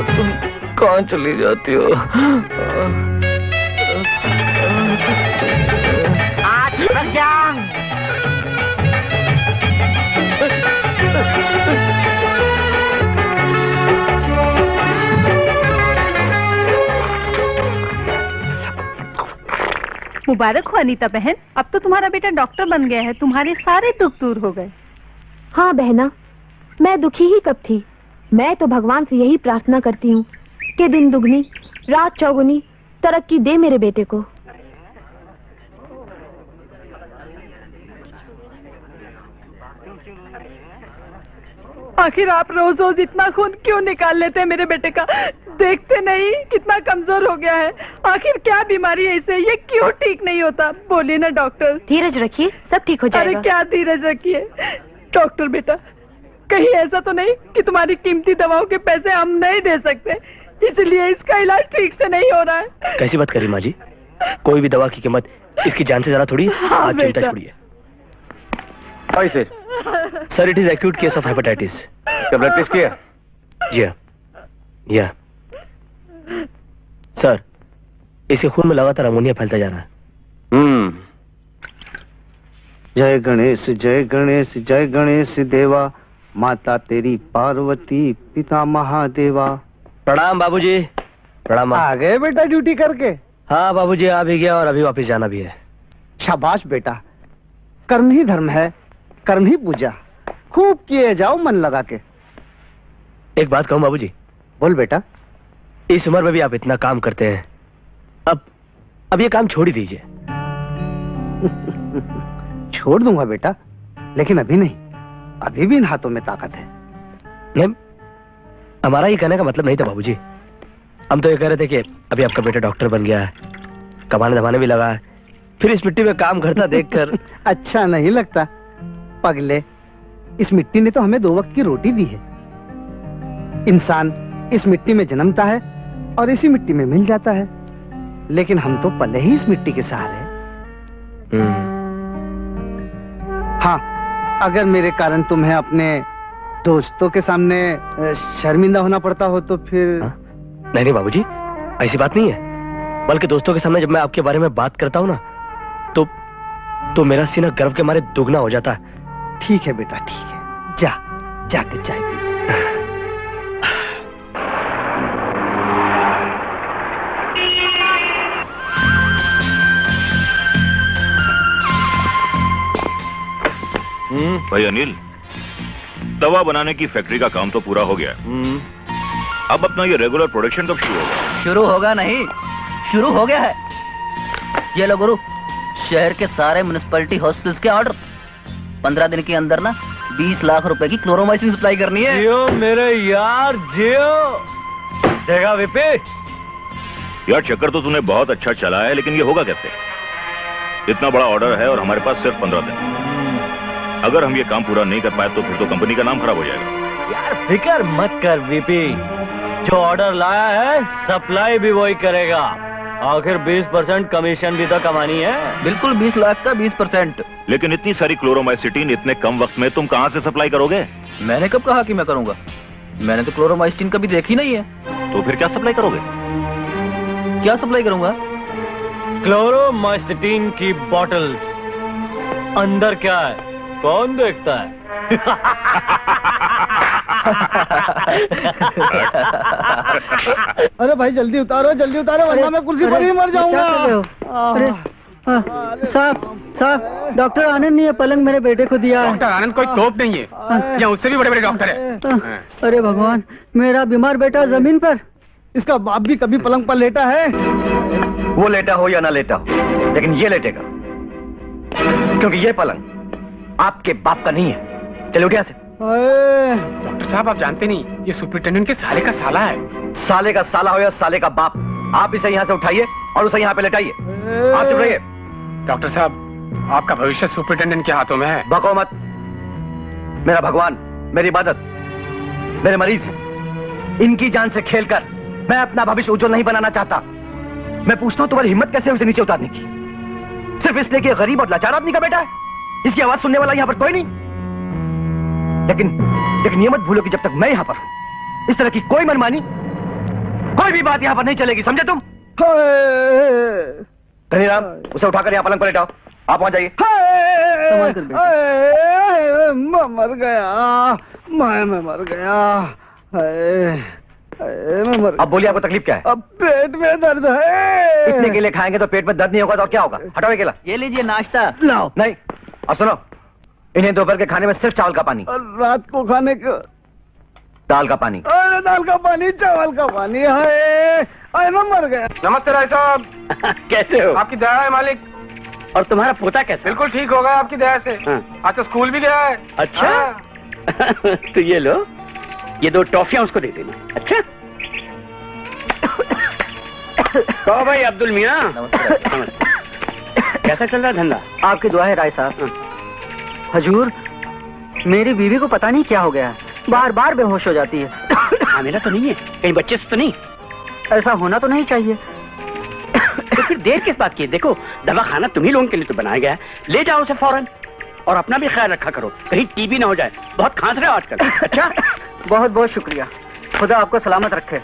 तुम कहाँ चली जाती हो? आज लग जा। मुबारक हो अनीता बहन, अब तो तुम्हारा बेटा डॉक्टर बन गया है, तुम्हारे सारे दुख दूर हो गए। हाँ बहना, मैं दुखी ही कब थी। मैं तो भगवान से यही प्रार्थना करती हूँ कि दिन दुगनी रात चौगुनी तरक्की दे मेरे बेटे को। आखिर आप रोज रोज इतना खून क्यों निकाल लेते हैं मेरे बेटे का? देखते नहीं कितना कमजोर हो गया है। आखिर क्या बीमारी है इसे? ये क्यों ठीक नहीं होता? बोलिए ना डॉक्टर। धीरज रखिए, सब ठीक हो जाएगा। अरे क्या धीरज रखिए डॉक्टर बेटा, कहीं ऐसा तो नहीं कि तुम्हारी कीमती दवाओं के पैसे हम नहीं दे सकते, इसलिए इसका इलाज ठीक से नहीं हो रहा है? कैसी बात करी माँ जी, कोई भी दवा की कीमत इसकी जान से ज्यादा थोड़ी। आप चिंता छोड़िए। Sir it is acute case of hepatitis. इसका ब्लड टेस्ट किया? या सर, इसके खून में लगातार अमोनिया फैलता जा रहा है। जय गणेश जय गणेश जय गणेश देवा, माता तेरी पार्वती पिता महादेवा। प्रणाम बाबूजी। प्रणाम। आ गए बेटा ड्यूटी करके? हाँ बाबूजी, आ भी गया और अभी वापस जाना भी है। शाबाश बेटा, कर्म ही धर्म है, कर्म ही पूजा, खूब किए जाओ मन लगा के। एक बात कहूं बाबूजी? बोल बेटा। इस उम्र में भी आप इतना काम करते हैं, अब ये काम छोड़ ही दीजिए। छोड़ दूंगा बेटा, लेकिन अभी नहीं, अभी भी इन हाथों में ताकत है। नहीं, हमारा ये कहने का मतलब नहीं था बाबूजी। हम तो ये कह रहे थे कि अभी आपका बेटा डॉक्टर बन गया है, कमाने धमाने भी लगा है, फिर इस मिट्टी में काम करता देखकर अच्छा नहीं लगता? पगले, इस मिट्टी ने तो हमें 2 वक्त की रोटी दी है। इंसान इस मिट्टी में जन्मता है और इसी मिट्टी में मिल जाता है, लेकिन हम तो पले ही इस मिट्टी के सहारे। हाँ, अगर मेरे कारण तुम्हें अपने दोस्तों के सामने शर्मिंदा होना पड़ता हो तो फिर। नहीं बाबूजी, ऐसी बात नहीं है, बल्कि दोस्तों के सामने जब मैं आपके बारे में बात करता हूँ ना, तो मेरा सीना गर्व के मारे दुगना हो जाता है। ठीक है बेटा, ठीक है, जाके चाय पी। भाई अनिल, दवा बनाने की फैक्ट्री का काम तो पूरा हो गया। अब अपना ये रेगुलर प्रोडक्शन कब शुरू होगा? शुरू होगा नहीं, शुरू हो गया है। ये लो गुरु, शहर के सारे म्युनिसिपैलिटी हॉस्पिटल्स के ऑर्डर। 15 दिन के अंदर ना 20 लाख रुपए की क्लोरोमाइसिन सप्लाई करनी है। जियो मेरे यार, जियो। देखा विपी, यार चक्कर तो तूने बहुत अच्छा चला है, लेकिन ये होगा कैसे? इतना बड़ा ऑर्डर है और हमारे पास सिर्फ 15 दिन। अगर हम ये काम पूरा नहीं कर पाए तो फिर तो कंपनी का नाम खराब हो जाएगा। यार फिक्र मत कर वीपी, जो ऑर्डर लाया है सप्लाई भी वही करेगा। आखिर 20% कमीशन भी तो कमानी है। बिल्कुल 20 लाख का 20%। लेकिन इतनी सारी क्लोरोमाइसिटीन इतने कम वक्त में तुम कहां से सप्लाई करोगे? मैंने कब कहा कि मैं करूंगा? मैंने तो क्लोरोमाइसिन कभी देखी नहीं है। तो फिर क्या सप्लाई करोगे? क्या सप्लाई करूंगा? क्लोरोमाइसिटीन की बॉटल्स। अंदर क्या है कौन देखता है? अरे भाई जल्दी उतारो वरना मैं कुर्सी पर ही मर जाऊंगा। अरे साहब डॉक्टर आनंद ने ये पलंग मेरे बेटे को दिया है। डॉक्टर आनंद कोई तोप नहीं है, यहाँ उससे भी बड़े बड़े डॉक्टर है। अरे भगवान, मेरा बीमार बेटा जमीन पर, इसका बाप भी कभी पलंग पर लेटा है? वो लेटा हो या ना लेटा हो, लेकिन ये लेटेगा, क्योंकि ये पलंग आपके बाप का नहीं है। चलो उठ यहाँ से। डॉक्टर साहब आप जानते नहीं, ये सुपरिटेंडेंट के साले का साला है। साले का साला हो या साले का बाप, आप इसे यहाँ से उठाइए और उसे यहाँ पे लेटाइए। आप चुप रहिए। डॉक्टर साहब आपका भविष्य सुपरिटेंडेंट के हाथों में है। बको मत। मेरा भगवान, मेरी इबादत, मेरे मरीज हैं। इनकी जान से खेलकर मैं अपना भविष्य उज्जवल नहीं बनाना चाहता। मैं पूछता हूँ तुम्हारी हिम्मत कैसे उसे नीचे उतारने की? सिर्फ इसलिए कि गरीब और लाचार आदमी का बेटा है। इसकी आवाज सुनने वाला यहाँ पर कोई नहीं। लेकिन ये मत भूलो कि जब तक मैं यहाँ पर हूँ, इस तरह की कोई मनमानी, कोई भी बात यहाँ पर नहीं चलेगी, समझे तुम? धनीराम, उसे उठाकर यहाँ पलंग पर लेटाओ। आप वहां जाइए। मैं मर गया, मैं मर गया। अब बोलिए आपको तकलीफ क्या है? अब पेट में दर्द है। इतने केले खाएंगे तो पेट में दर्द नहीं होगा तो और क्या होगा? हटाओ ये केला। ये लीजिए नाश्ता। लाओ। नहीं, और सुनो, इन्हें दोपहर के खाने में सिर्फ चावल का पानी, और रात को खाने का दाल का पानी। अरे दाल का पानी, चावल का पानी है। मैं मर गया। नमस्ते राय साहब। कैसे हो? आपकी दया है मालिक। और तुम्हारा पोता कैसे? बिल्कुल ठीक होगा आपकी दया से। आज तो स्कूल भी गया है। अच्छा। तो ये लो, ये 2 टॉफियां उसको दे देना। अच्छा। कहो भाई अब्दुल मियां। नमस्ते। कैसा चल रहा धंधा? आपकी दुआ है राय साहब। हजूर, मेरी बीवी को पता नहीं क्या हो गया है, बार बार बेहोश हो जाती है। मेरा तो नहीं है, कहीं बच्चे से तो नहीं? ऐसा होना तो नहीं चाहिए। तो फिर देर किस बात की? देखो, दवा खाना तुम्ही लोगों के लिए तो बनाया गया है, ले जाओ उसे फौरन। और अपना भी ख्याल रखा करो, कहीं टीबी ना हो जाए, बहुत खांस रहे हो आजकल। अच्छा। बहुत बहुत शुक्रिया, खुदा आपको सलामत रखे।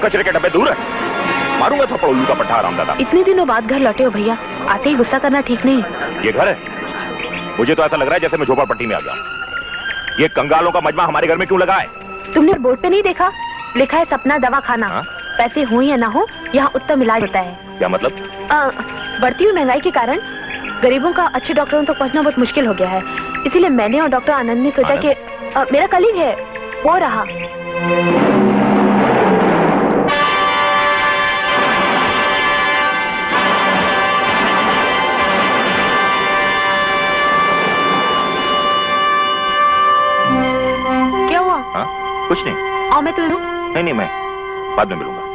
कचरे के डब्बे दूर है, मारूंगा थप्पड़ उल्लू का पट्टा हरामजादा। इतने दिनों बाद घर लौटे हो भैया, आते ही गुस्सा करना ठीक नहीं। ये घर है? मुझे तो ऐसा लग रहा है जैसे मैं झोपड़पट्टी में आ गया। ये कंगालों का मजमा हमारे घर में क्यों लगा है? तुमने बोर्ड पे नहीं देखा? लिखा है सपना दवा खाना। पैसे हो या ना हो, यहाँ उत्तम इलाज होता है। क्या मतलब? बढ़ती हुई महंगाई के कारण गरीबों का अच्छे डॉक्टरों तक पहुँचना बहुत मुश्किल हो गया है। इसीलिए मैंने और डॉक्टर आनंद ने सोचा कि मेरा कलीग है, वो रहा। क्या हुआ? कुछ नहीं। आओ मैं तुम्हें लूं? नहीं, मैं बाद में मिलूंगा।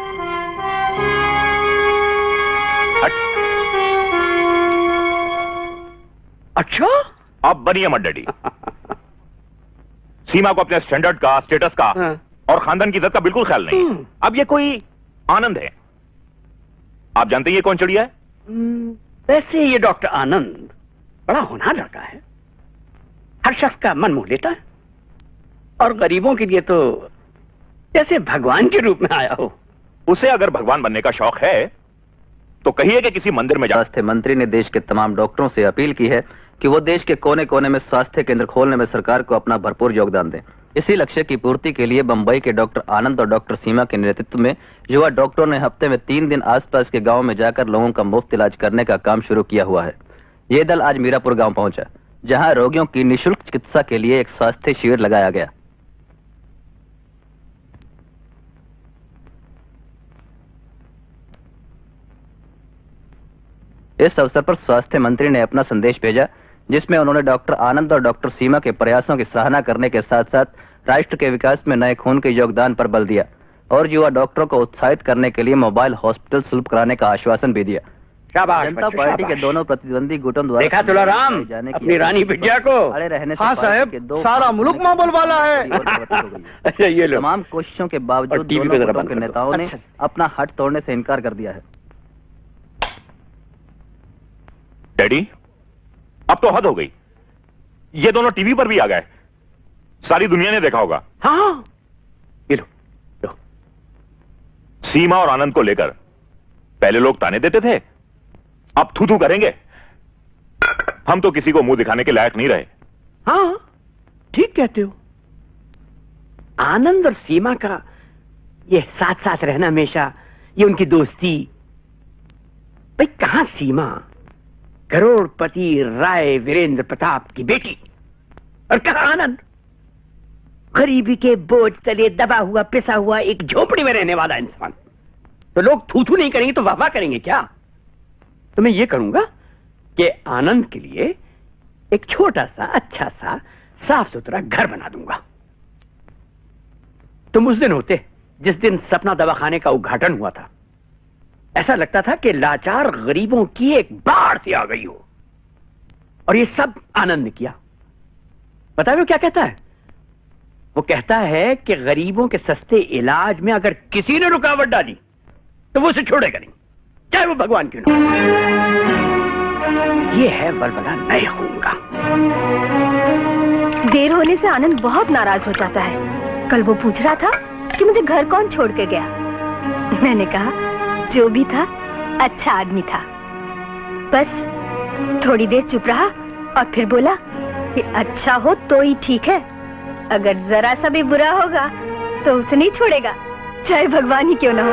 अच्छा, आप बनिए मत डैडी। सीमा को अपने स्टैंडर्ड का, स्टेटस का और खानदान की इज्जत का बिल्कुल ख्याल नहीं। अब ये कोई आनंद है। आप जानते हैं ये कौन चिड़िया है? वैसे ये डॉक्टर आनंद बड़ा होनहार लड़का है, हर शख्स का मन मोह लेता है और गरीबों के लिए तो जैसे भगवान के रूप में आया हो। उसे अगर भगवान बनने का शौक है तो कहिए कि किसी मंदिर में स्वास्थ्य मंत्री ने देश के तमाम डॉक्टरों से अपील की है कि वो देश के कोने कोने में स्वास्थ्य केंद्र खोलने में सरकार को अपना भरपूर योगदान दें। इसी लक्ष्य की पूर्ति के लिए बंबई के डॉक्टर आनंद और डॉक्टर सीमा के नेतृत्व में युवा डॉक्टरों ने हफ्ते में 3 दिन आसपास के गांव में जाकर लोगों का मुफ्त इलाज करने का काम शुरू किया हुआ है। ये दल आज मीरापुर गांव पहुंचा, जहां रोगियों की निःशुल्क चिकित्सा के लिए एक स्वास्थ्य शिविर लगाया गया। इस अवसर पर स्वास्थ्य मंत्री ने अपना संदेश भेजा, जिसमें उन्होंने डॉक्टर आनंद और डॉक्टर सीमा के प्रयासों की सराहना करने के साथ साथ राष्ट्र के विकास में नए खून के योगदान पर बल दिया और युवा डॉक्टरों को उत्साहित करने के लिए मोबाइल हॉस्पिटल शुल्क कराने का आश्वासन भी दिया। जनता पार्टी के दोनों प्रतिद्वंदी गुटों द्वारा देखा तुलाराम अपनी रानी बिटिया को। खड़े रहने से हाँ साहब, सारा मुल्क मामूल वाला है। अच्छा ये लो। तमाम कोशिशों के बावजूद दोनों गुटों के नेताओं ने अपना हट तोड़ने से इनकार कर दिया है। डैडी, अब तो हद हो गई। ये दोनों टीवी पर भी आ गए, सारी दुनिया ने देखा होगा। हाँ, ये लो। सीमा और आनंद को लेकर पहले लोग ताने देते थे, अब थू थू करेंगे। हम तो किसी को मुंह दिखाने के लायक नहीं रहे। हाँ, ठीक कहते हो। आनंद और सीमा का ये साथ साथ रहना हमेशा, ये उनकी दोस्ती। भाई कहां सीमा करोड़पति राय वीरेंद्र प्रताप की बेटी, और कहां आनंद गरीबी के बोझ तले दबा हुआ पिसा हुआ एक झोपड़ी में रहने वाला इंसान। तो लोग थू थू नहीं करेंगे तो वाह वाह करेंगे क्या? तो मैं ये करूंगा कि आनंद के लिए एक छोटा सा अच्छा सा साफ सुथरा घर बना दूंगा। तुम उस दिन होते जिस दिन सपना दवाखाने का उद्घाटन हुआ था। ऐसा लगता था कि लाचार गरीबों की एक बाढ़ सी आ गई हो, और ये सब आनंद ने किया। पता है वो क्या कहता है? वो कहता है कि गरीबों के सस्ते इलाज में अगर किसी ने रुकावट डाली तो वो उसे छोड़ेगा नहीं, चाहे वो भगवान क्यों ना। ये है वलवला नए खून का। देर होने से आनंद बहुत नाराज हो जाता है। कल वो पूछ रहा था कि मुझे घर कौन छोड़ के गया। मैंने कहा जो भी था अच्छा आदमी था। बस थोड़ी देर चुप रहा और फिर बोला कि अच्छा हो तो ही ठीक है, अगर जरा सा भी बुरा होगा तो उसे नहीं छोड़ेगा, चाहे भगवान ही क्यों ना हो।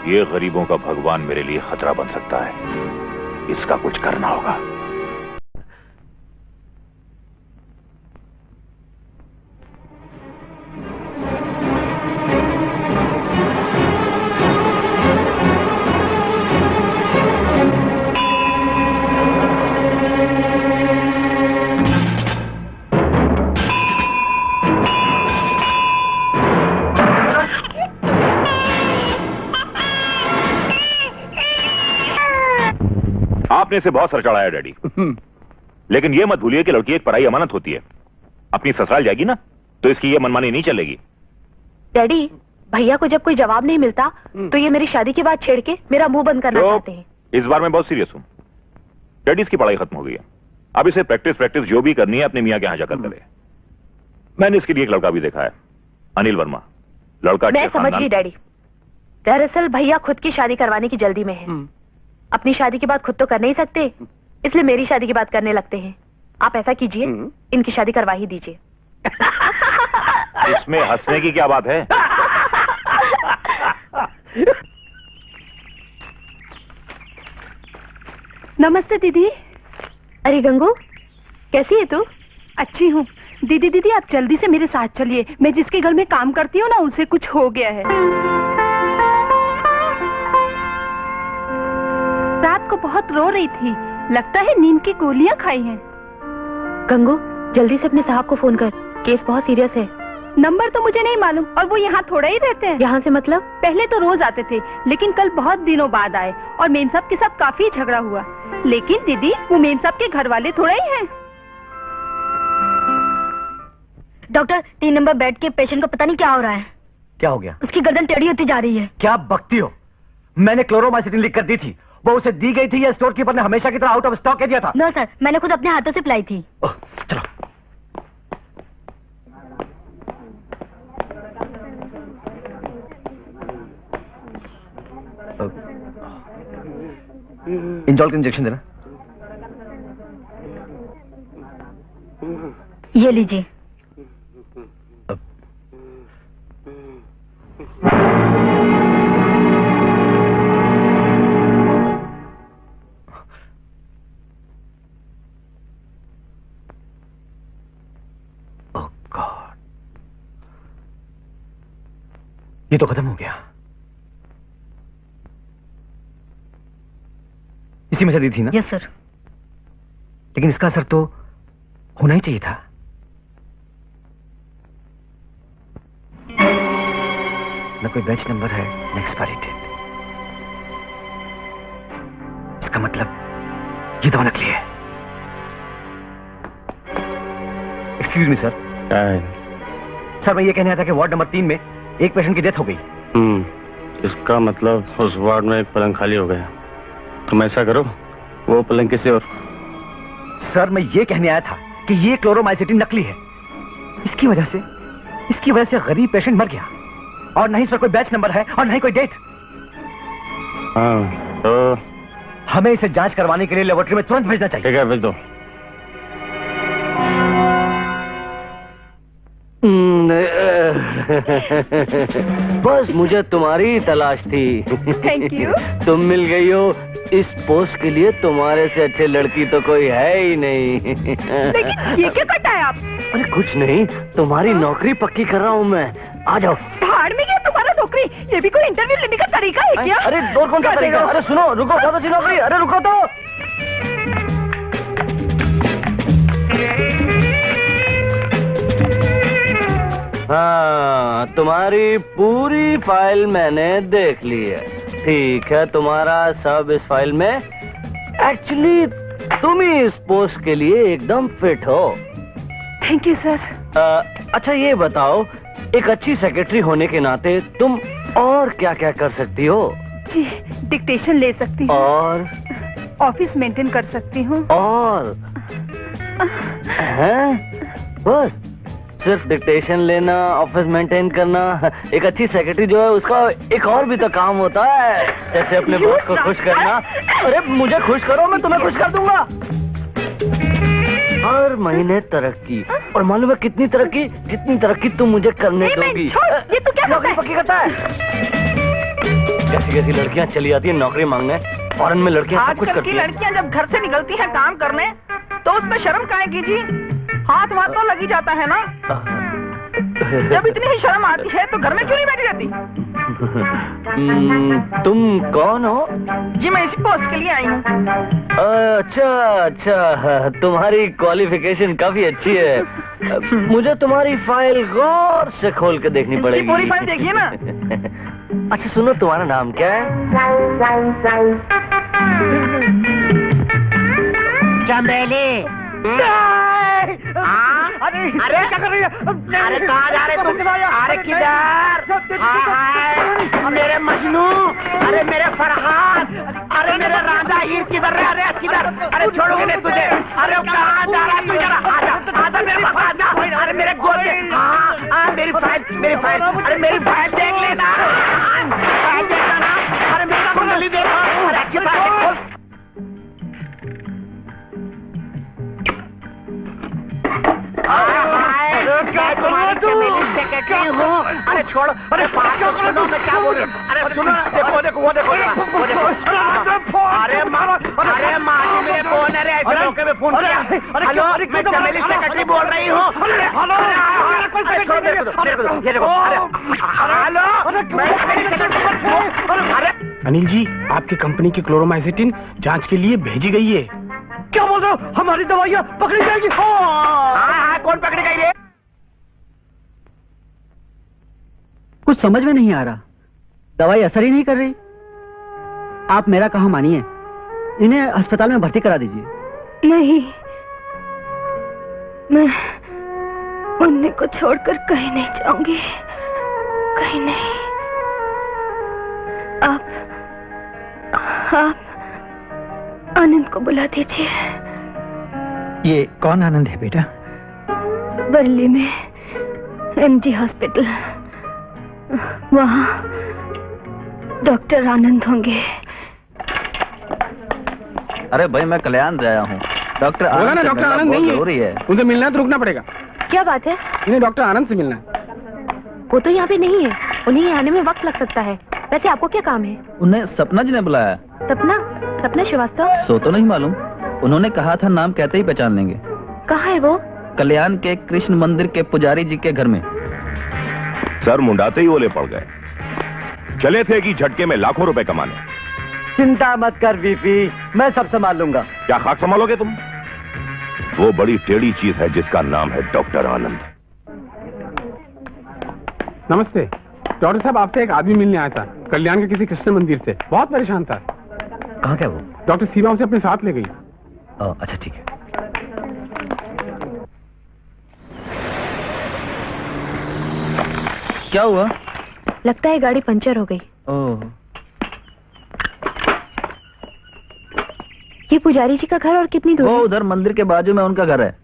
ये गरीबों का भगवान मेरे लिए खतरा बन सकता है, इसका कुछ करना होगा। आपने इसे बहुत सर चढ़ाया डैडी, लेकिन यह मत भूलिए कि लड़की एक पराई अमानत होती है। अपनी ससुराल जाएगी ना तो इसकी ये मनमानी नहीं चलेगी। डैडी, भैया को जब कोई जवाब नहीं मिलता तो ये मेरी शादी के बाद छेड़ के मेरा मुंह बंद करना चाहते हैं। इस बार मैं बहुत सीरियस हूं। डैडी इसकी पढ़ाई खत्म हो गई है, अब इसे प्रैक्टिस जो भी करनी है अपने मियां के यहां जाकर करे। मैंने इसके लिए एक लड़का भी देखा है, अनिल वर्मा। लड़का मैं समझ गई डैडी। दरअसल भैया खुद की शादी करवाने की जल्दी में है। अपनी शादी की बात खुद तो कर नहीं सकते, इसलिए मेरी शादी की बात करने लगते हैं। आप ऐसा कीजिए, इनकी शादी करवा ही दीजिए। इसमें हंसने की क्या बात है? नमस्ते दीदी। अरे गंगू, कैसी है तू? अच्छी हूँ। दीदी आप जल्दी से मेरे साथ चलिए। मैं जिसके घर में काम करती हूँ ना, उसे कुछ हो गया है। रात को बहुत रो रही थी, लगता है नींद की गोलियां खाई हैं। गंगू, जल्दी से अपने साहब को फोन कर, केस बहुत सीरियस है। नंबर तो मुझे नहीं मालूम, और वो यहाँ थोड़ा ही रहते हैं। यहाँ से मतलब? पहले तो रोज आते थे, लेकिन कल बहुत दिनों बाद आए और मेम साहब के साथ काफी झगड़ा हुआ। लेकिन दीदी, वो मेम साहब के घर वाले थोड़ा ही हैं। डॉक्टर, 3 नंबर बेड के पेशेंट को पता नहीं क्या हो रहा है। क्या हो गया? उसकी गर्दन टेढ़ी होती जा रही है। क्या बकती हो? मैंने क्लोरोमाइसिटिन लिख कर दी थी, वो उसे दी गई थी या स्टोर कीपर ने हमेशा की तरह आउट ऑफ स्टॉक कह दिया था? नो सर, मैंने खुद अपने हाथों से पिलाई थी। चलो। इंजॉल का इंजेक्शन देना। ये लीजिए। ये तो खत्म हो गया। इसी में से दी थी ना? Yes sir. लेकिन इसका असर तो होना ही चाहिए था। न कोई बैच नंबर है, न एक्सपायरी डेट। इसका मतलब ये दवा नकली है। Excuse me sir. सर, मैं ये कहने आया था कि वार्ड नंबर 3 में एक पेशेंट की डेथ हो गई। इसका मतलब उस वार्ड में एक पलंग खाली हो गया। तुम ऐसा करो, वो पलंग किसी और। सर, मैं ये कहने आया था कि ये क्लोरोमाइसिटिन नकली है। इसकी वजह से गरीब पेशेंट मर गया, और नहीं इस पर कोई बैच नंबर है और नहीं कोई डेट। हाँ, तो हमें इसे जांच करवाने के लिए लेबोरेटरी में तुरंत भेजना चाहिए। ठीक है, भेज दो। बस मुझे तुम्हारी तलाश थी। Thank you. तुम मिल गई हो। इस पोस्ट के लिए तुम्हारे से अच्छे लड़की तो कोई है ही नहीं। लेकिन ये क्या करता है आप? अरे कुछ नहीं, तुम्हारी नौकरी पक्की कर रहा हूँ मैं। आ जाओ। भाड़ में गया तुम्हारा नौकरी। ये भी कोई इंटरव्यू लेने का तरीका है क्या? अरे और कौन सा तरीका? अरे सुनो, रुको, बहुत अच्छी नौकरी। अरे रुको तो। हाँ, तुम्हारी पूरी फाइल मैंने देख ली है। ठीक है, तुम्हारा सब इस फाइल में। एक्चुअली तुम ही इस पोस्ट के लिए एकदम फिट हो। Thank you sir. अच्छा ये बताओ, एक अच्छी सेक्रेटरी होने के नाते तुम और क्या क्या कर सकती हो? जी, डिक्टेशन ले सकती हूँ। और ऑफिस मेंटेन कर सकती हूँ। और हैं? बस सिर्फ डिक्टेशन लेना, ऑफिस मेंटेन करना। एक अच्छी सेक्रेटरी जो है उसका एक और भी तो काम होता है, जैसे अपने बॉस को खुश करना। अरे मुझे खुश करो, मैं तुम्हें खुश कर दूंगा। हर महीने तरक्की, और मालूम है कितनी तरक्की? जितनी तरक्की तुम मुझे करने दोगी। ये तो क्या नौकरी पक्की करता है। कैसी कैसी लड़कियां चली आती है नौकरी मांगने। फॉरेन में लड़कियां सब कुछ करती हैं। लड़कियां जब घर से निकलती हैं काम करने, तो उसमें शर्म काहे कीजिए? हाथ तो लगी जाता है ना। जब इतनी ही शर्म आती है तो घर में क्यों नहीं बैठी रहती? तुम कौन हो? जी, मैं इसी पोस्ट के लिए आई हूँ। अच्छा, तुम्हारी क्वालिफिकेशन काफी अच्छी है। मुझे तुम्हारी फाइल गौर से खोल के देखनी पड़ेगी। पूरी फाइल देखिए ना। अच्छा सुनो, तुम्हारा नाम क्या है? चमेली। अरे क्या कर रही है? अरे कहाँ जा रहे तुम? अरे किधर? मेरे मजनू, अरे मेरे फरहाद, अरे मेरे राजा हीर किधर है? अरे किधर? अरे छोड़ोगे नहीं तुझे? अरे कहाँ जा रहा है तू? जरा आजा, आजा मेरे पास आजा। अरे मेरे गोद में। हाँ, मेरी फाइल, अरे मेरी फाइल देख लेना। फाइल देखना ना। अरे मेरा कुंडली देखो। अरे अच्छी फाइल देखो। अरे छोड़ो, अरे सुनो, मैं क्या बोल रही हूँ? अरे सुनो, देखो वो देखो। अरे माँ मेरे फोन है। ऐसे मौके में फोन किया। हेलो, मैं चमेली सेक्रेटरी बोल रही हूँ। हेलो, अनिल जी, आपकी कंपनी की क्लोरोमाइसिटिन जांच के लिए भेजी गई है। क्या बोल रहे हो? हमारी दवाइयाँ पकड़ी जाएगी? हाँ, कौन पकड़ी गई रे? कुछ समझ में नहीं आ रहा, दवाई असर ही नहीं कर रही। आप मेरा कहा मानिए, इन्हें अस्पताल में भर्ती करा दीजिए। नहीं, मैं मुन्ने को छोड़कर कहीं नहीं जाऊंगी, कहीं नहीं। आप आनंद को बुला दीजिए। ये कौन आनंद है बेटा? बरली में एमजी हॉस्पिटल, वहां डॉक्टर आनंद होंगे। अरे भाई मैं कल्याण से आया हूँ, डॉक्टर बोला ना डॉक्टर आनंद नहीं जरूरी है। उनसे मिलना है तो रुकना पड़ेगा। क्या बात है? इन्हें डॉक्टर आनंद से मिलना है। वो तो यहाँ पे नहीं है, उन्हें यहाँ आने में वक्त लग सकता है। वैसे आपको क्या काम है? उन्हें सपना जी ने बुलाया। सपना श्रीवास्तव? सो तो नहीं मालूम, उन्होंने कहा था नाम कहते ही पहचान लेंगे। कहाँ है वो? कल्याण के कृष्ण मंदिर के पुजारी जी के घर में। सर मुंडाते ही ओले पड़ गए। चले थे कि झटके में लाखों रुपए कमाने। चिंता मत कर वीपी, मैं सब संभाल लूंगा। क्या खाक संभालोगे तुम? वो बड़ी टेढ़ी चीज है जिसका नाम है डॉक्टर आनंद। नमस्ते डॉक्टर साहब, आपसे एक आदमी मिलने आया था कल्याण के किसी कृष्ण मंदिर से। बहुत परेशान था। कहाँ क्या वो? डॉक्टर सीमा उसे अपने साथ ले गई। अच्छा ठीक है। क्या हुआ? लगता है गाड़ी पंचर हो गई। ओह। ये पुजारी जी का घर और कितनी दूर वो है? उधर मंदिर के बाजू में उनका घर है।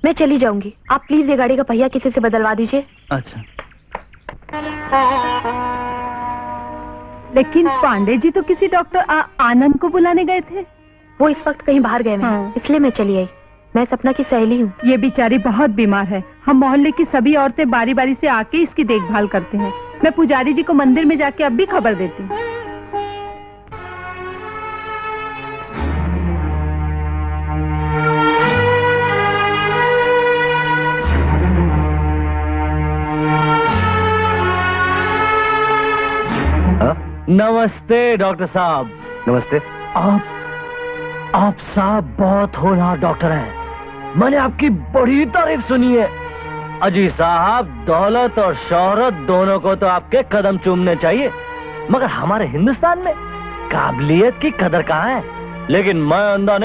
मैं चली जाऊंगी, आप प्लीज ये गाड़ी का पहिया किसी से बदलवा दीजिए। अच्छा। लेकिन पांडे जी तो किसी डॉक्टर आनंद को बुलाने गए थे। वो इस वक्त कहीं बाहर गए हैं, इसलिए मैं चली आई। मैं सपना की सहेली हूँ। ये बेचारी बहुत बीमार है। हम मोहल्ले की सभी औरतें बारी बारी से आके इसकी देखभाल करते हैं। मैं पुजारी जी को मंदिर में जाके अब भी खबर देती हूँ। नमस्ते डॉक्टर साहब। नमस्ते। आप साहब बहुत होनहार डॉक्टर हैं। मैंने आपकी बड़ी तारीफ सुनी है। अजी साहब, दौलत और शोहरत दोनों को तो आपके कदम चूमने चाहिए, मगर हमारे हिंदुस्तान में काबिलियत की कदर कहाँ है। लेकिन मैं अंधा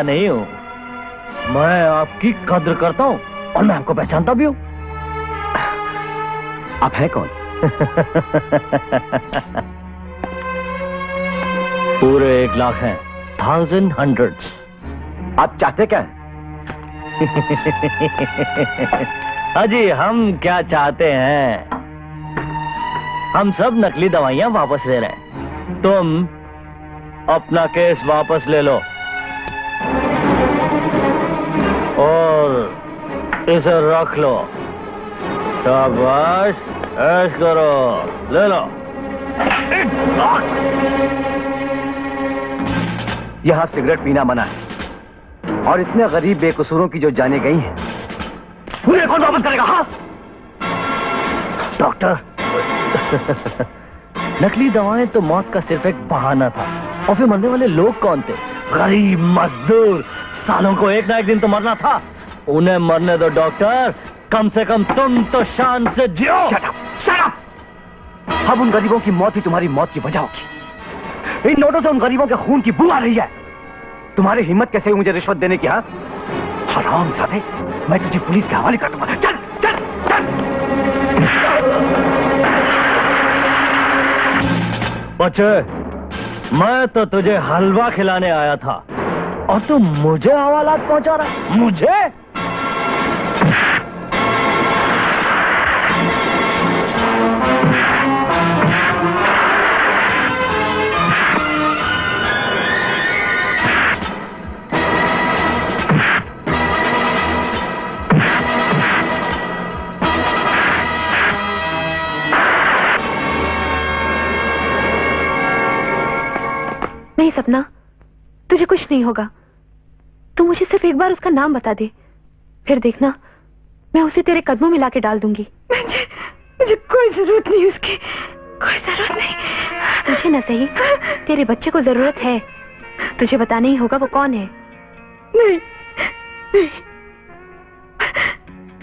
नहीं हूँ। मैं आपकी कद्र करता हूँ और मैं आपको पहचानता भी हूँ। आप हैं कौन? पूरे 1 लाख हैं, 1000 hundreds। आप चाहते क्या हैं? अजी हम क्या चाहते हैं, हम सब नकली दवाइयां वापस ले रहे हैं। तुम अपना केस वापस ले लो और इसे रख लो। शाबाश, ऐश करो, ले लो। यहाँ सिगरेट पीना मना है और इतने गरीब बेकसूरों की जो जाने गई हैं, उन्हें कौन वापस करेगा? हाँ डॉक्टर, नकली दवाएं तो मौत का सिर्फ एक बहाना था। और फिर मरने वाले लोग कौन थे? गरीब मजदूर, सालों को एक ना एक दिन तो मरना था। उन्हें मरने दो डॉक्टर, कम से कम तुम तो शान से जियो। Shut up, shut up. अब उन गरीबों की मौत ही तुम्हारी मौत की वजह होगी। इन नोटों से उन गरीबों के खून की बू आ रही है। तुम्हारी हिम्मत कैसे हुई मुझे रिश्वत देने की? हाँ हरामजादे, मैं तुझे पुलिस के हवाले कर दूंगा। चल चल चल। बच्चे, मैं तो तुझे हलवा खिलाने आया था और तू मुझे हवालात पहुंचा रहा। मुझे? नहीं सपना, तुझे कुछ नहीं होगा। तू मुझे सिर्फ एक बार उसका नाम बता दे, फिर देखना मैं उसे तेरे कदमों में लाके डाल दूंगी। मुझे कोई जरूरत नहीं उसकी, कोई जरूरत नहीं। तुझे न सही, तेरे बच्चे को जरूरत है। तुझे बताना ही होगा वो कौन है। नहीं, नहीं,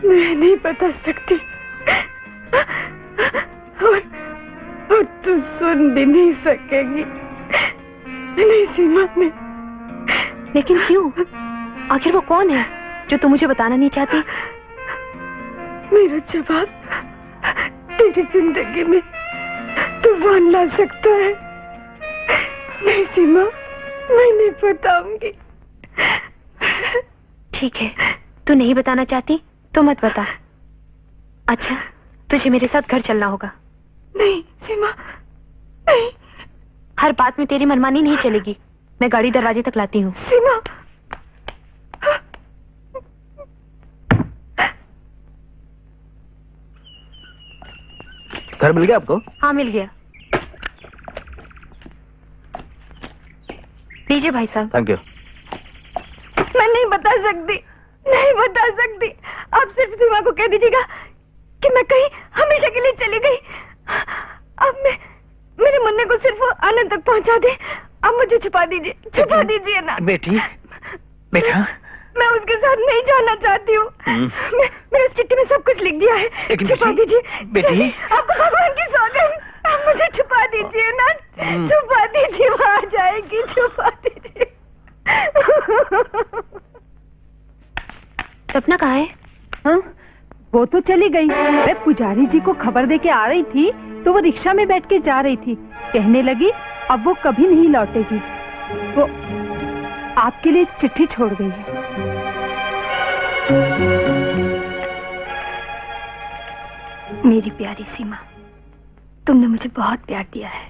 मैं नहीं बता सकती। तू सुन भी नहीं सकेगी। नहीं सीमा नहीं। लेकिन क्यों? आखिर वो कौन है जो तुम मुझे बताना नहीं चाहती? मेरा जवाब तेरी जिंदगी में तूफान ला सकता है। नहीं सीमा, मैं नहीं बताऊंगी। ठीक है, तू नहीं बताना चाहती तो मत बता। अच्छा, तुझे मेरे साथ घर चलना होगा। नहीं सीमा, नहीं। हर बात में तेरी मनमानी नहीं चलेगी। मैं गाड़ी दरवाजे तक लाती हूँ। सीमा, घर मिल गया आपको? हाँ, मिल गया। लीजिए भाई साहब। Thank you. मैं नहीं बता सकती, नहीं बता सकती। आप सिर्फ सीमा को कह दीजिएगा कि मैं कहीं हमेशा के लिए चली गई। अब मैं मेरे मुन्ने को सिर्फ आनंद तक पहुंचा दे। अब मुझे छुपा दीजिए, छुपा दीजिए ना। बेटी, बेटा, मैं उसके साथ नहीं जाना चाहती हूँ। मैंने उस चिट्ठी में सब कुछ लिख दिया है। छुपा दीजिए बेटी। आपको भगवान की सौगंध, आप मुझे छुपा दीजिए ना। छुपा दीजिए, वो आ जाएगी। छुपा दीजिए। सपना कहाँ है? हाँ, वो तो चली गई। मैं पुजारी जी को खबर दे के आ रही थी तो वो रिक्शा में बैठ के जा रही थी। कहने लगी अब वो कभी नहीं लौटेगी। वो आपके लिए चिट्ठी छोड़ गई है। मेरी प्यारी सीमा, तुमने मुझे बहुत प्यार दिया है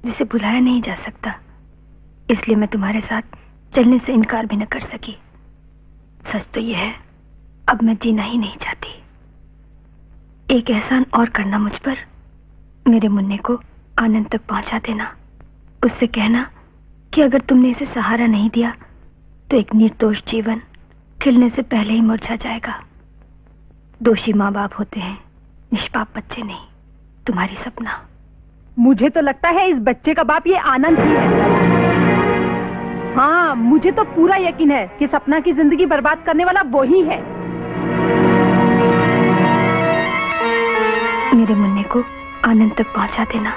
जिसे भुलाया नहीं जा सकता। इसलिए मैं तुम्हारे साथ चलने से इनकार भी न कर सकी। सच तो यह है, अब मैं जीना ही नहीं चाहती। एक एहसान और करना मुझ पर। मेरे मुन्ने को आनंद तक पहुंचा देना। उससे कहना कि अगर तुमने इसे सहारा नहीं दिया तो एक निर्दोष जीवन खिलने से पहले ही मुरझा जाएगा। दोषी माँ बाप होते हैं, निष्पाप बच्चे नहीं। तुम्हारी सपना। मुझे तो लगता है इस बच्चे का बाप ये आनंद ही है। हाँ, मुझे तो पूरा यकीन है कि सपना की जिंदगी बर्बाद करने वाला वो ही है। मेरे मुन्ने को आनंद तक पहुंचा देना।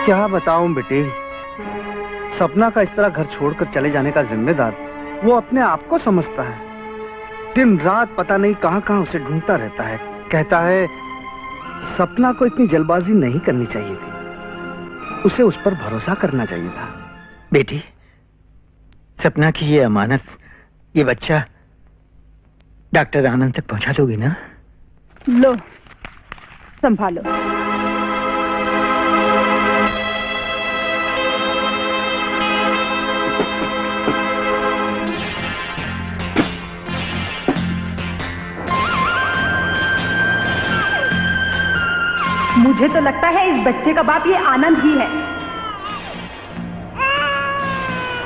क्या बताऊं बेटी, सपना का इस तरह घर छोड़कर चले जाने का जिम्मेदार वो अपने आप को समझता है। दिन रात पता नहीं कहां कहां उसे ढूंढता रहता है। कहता है सपना को इतनी जल्दबाजी नहीं करनी चाहिए थी, उसे उस पर भरोसा करना चाहिए था। बेटी, सपना की ये अमानत, ये बच्चा डॉक्टर आनंद तक पहुंचा दोगी ना? लो, संभालो। मुझे तो लगता है इस बच्चे का बाप ये आनंद ही है।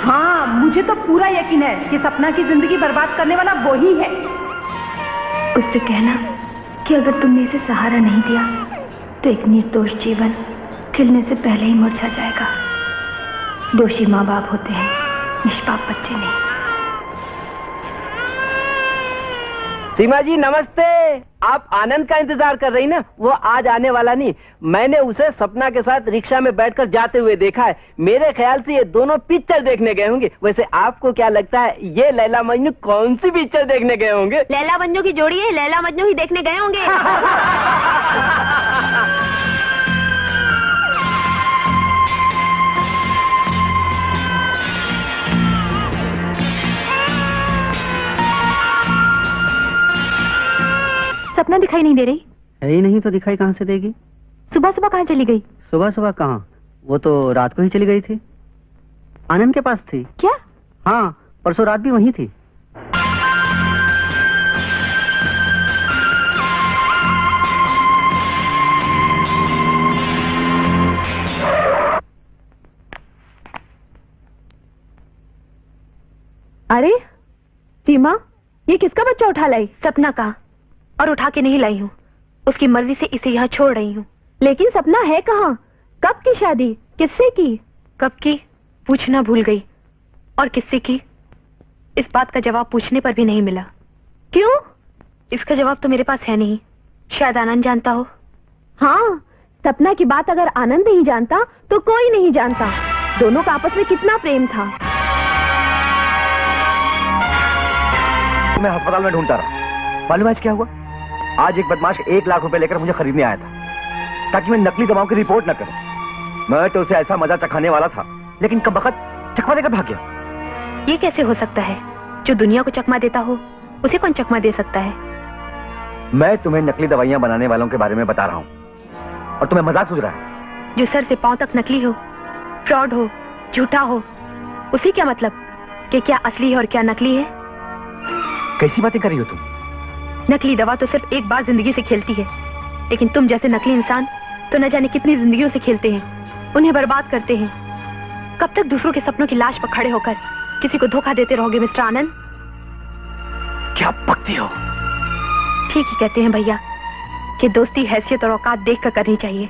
हाँ, मुझे तो पूरा यकीन है कि सपना की जिंदगी बर्बाद करने वाला वो ही है। उससे कहना कि अगर तुमने इसे सहारा नहीं दिया तो एक निर्दोष जीवन खिलने से पहले ही मुरझा जाएगा। दोषी माँ बाप होते हैं, निष्पाप बच्चे नहीं। सीमा जी नमस्ते। आप आनंद का इंतजार कर रही ना? वो आज आने वाला नहीं। मैंने उसे सपना के साथ रिक्शा में बैठकर जाते हुए देखा है। मेरे ख्याल से ये दोनों पिक्चर देखने गए होंगे। वैसे आपको क्या लगता है ये लैला मजनू कौन सी पिक्चर देखने गए होंगे? लैला मजनू की जोड़ी है, लैला मजनू ही देखने गए होंगे। सपना दिखाई नहीं दे रही? है ही नहीं तो दिखाई कहाँ से देगी? सुबह सुबह कहाँ चली गई? सुबह सुबह कहाँ, वो तो रात को ही चली गई थी। आनंद के पास थी। क्या? हाँ, परसों रात भी वहीं थी। अरे सीमा, ये किसका बच्चा उठा लाई? सपना का। और उठा के नहीं लाई हूँ, उसकी मर्जी से इसे यहाँ छोड़ रही हूँ। लेकिन सपना है कहाँ? कब की शादी? किससे की? कब की पूछना भूल गई, और किससे की इस बात का जवाब पूछने पर भी नहीं मिला। क्यों? इसका जवाब तो मेरे पास है नहीं, शायद आनंद जानता हो। हाँ, सपना की बात अगर आनंद नहीं जानता तो कोई नहीं जानता। दोनों का आपस में कितना प्रेम था। मैं अस्पताल में ढूंढता रहा। मालूम है आज क्या हुआ? आज एक बदमाश 1 लाख रुपए लेकर मुझे खरीदने आया था ताकि मैं नकली दवाओं की रिपोर्ट न करूं। मैं तो उसे ऐसा मजा चखाने वाला था, लेकिन कब वक्त चकमा देकर भाग गया। ये कैसे हो सकता है? जो दुनिया को चकमा देता हो उसे कौन चकमा दे सकता है? मैं तुम्हें नकली दवाइयां बनाने वालों के बारे में बता रहा हूं और तुम्हें मजाक सूझ रहा है। जो सर से पांव तक नकली हो, फ्रॉड हो, झूठा हो, उसी क्या मतलब कि क्या असली है और क्या नकली है? कैसी बातें कर रही हो तुम? नकली दवा तो सिर्फ एक बार जिंदगी से खेलती है, लेकिन तुम जैसे नकली इंसान तो न जाने कितनी जिंदगियों से खेलते हैं, उन्हें बर्बाद करते हैं। कब तक दूसरों के सपनों की लाश पर खड़े होकर किसी को धोखा देते रहोगे मिस्टर आनंद? क्या बकती हो? ठीक ही कहते हैं भैया कि दोस्ती हैसियत और औकात देख कर करनी चाहिए।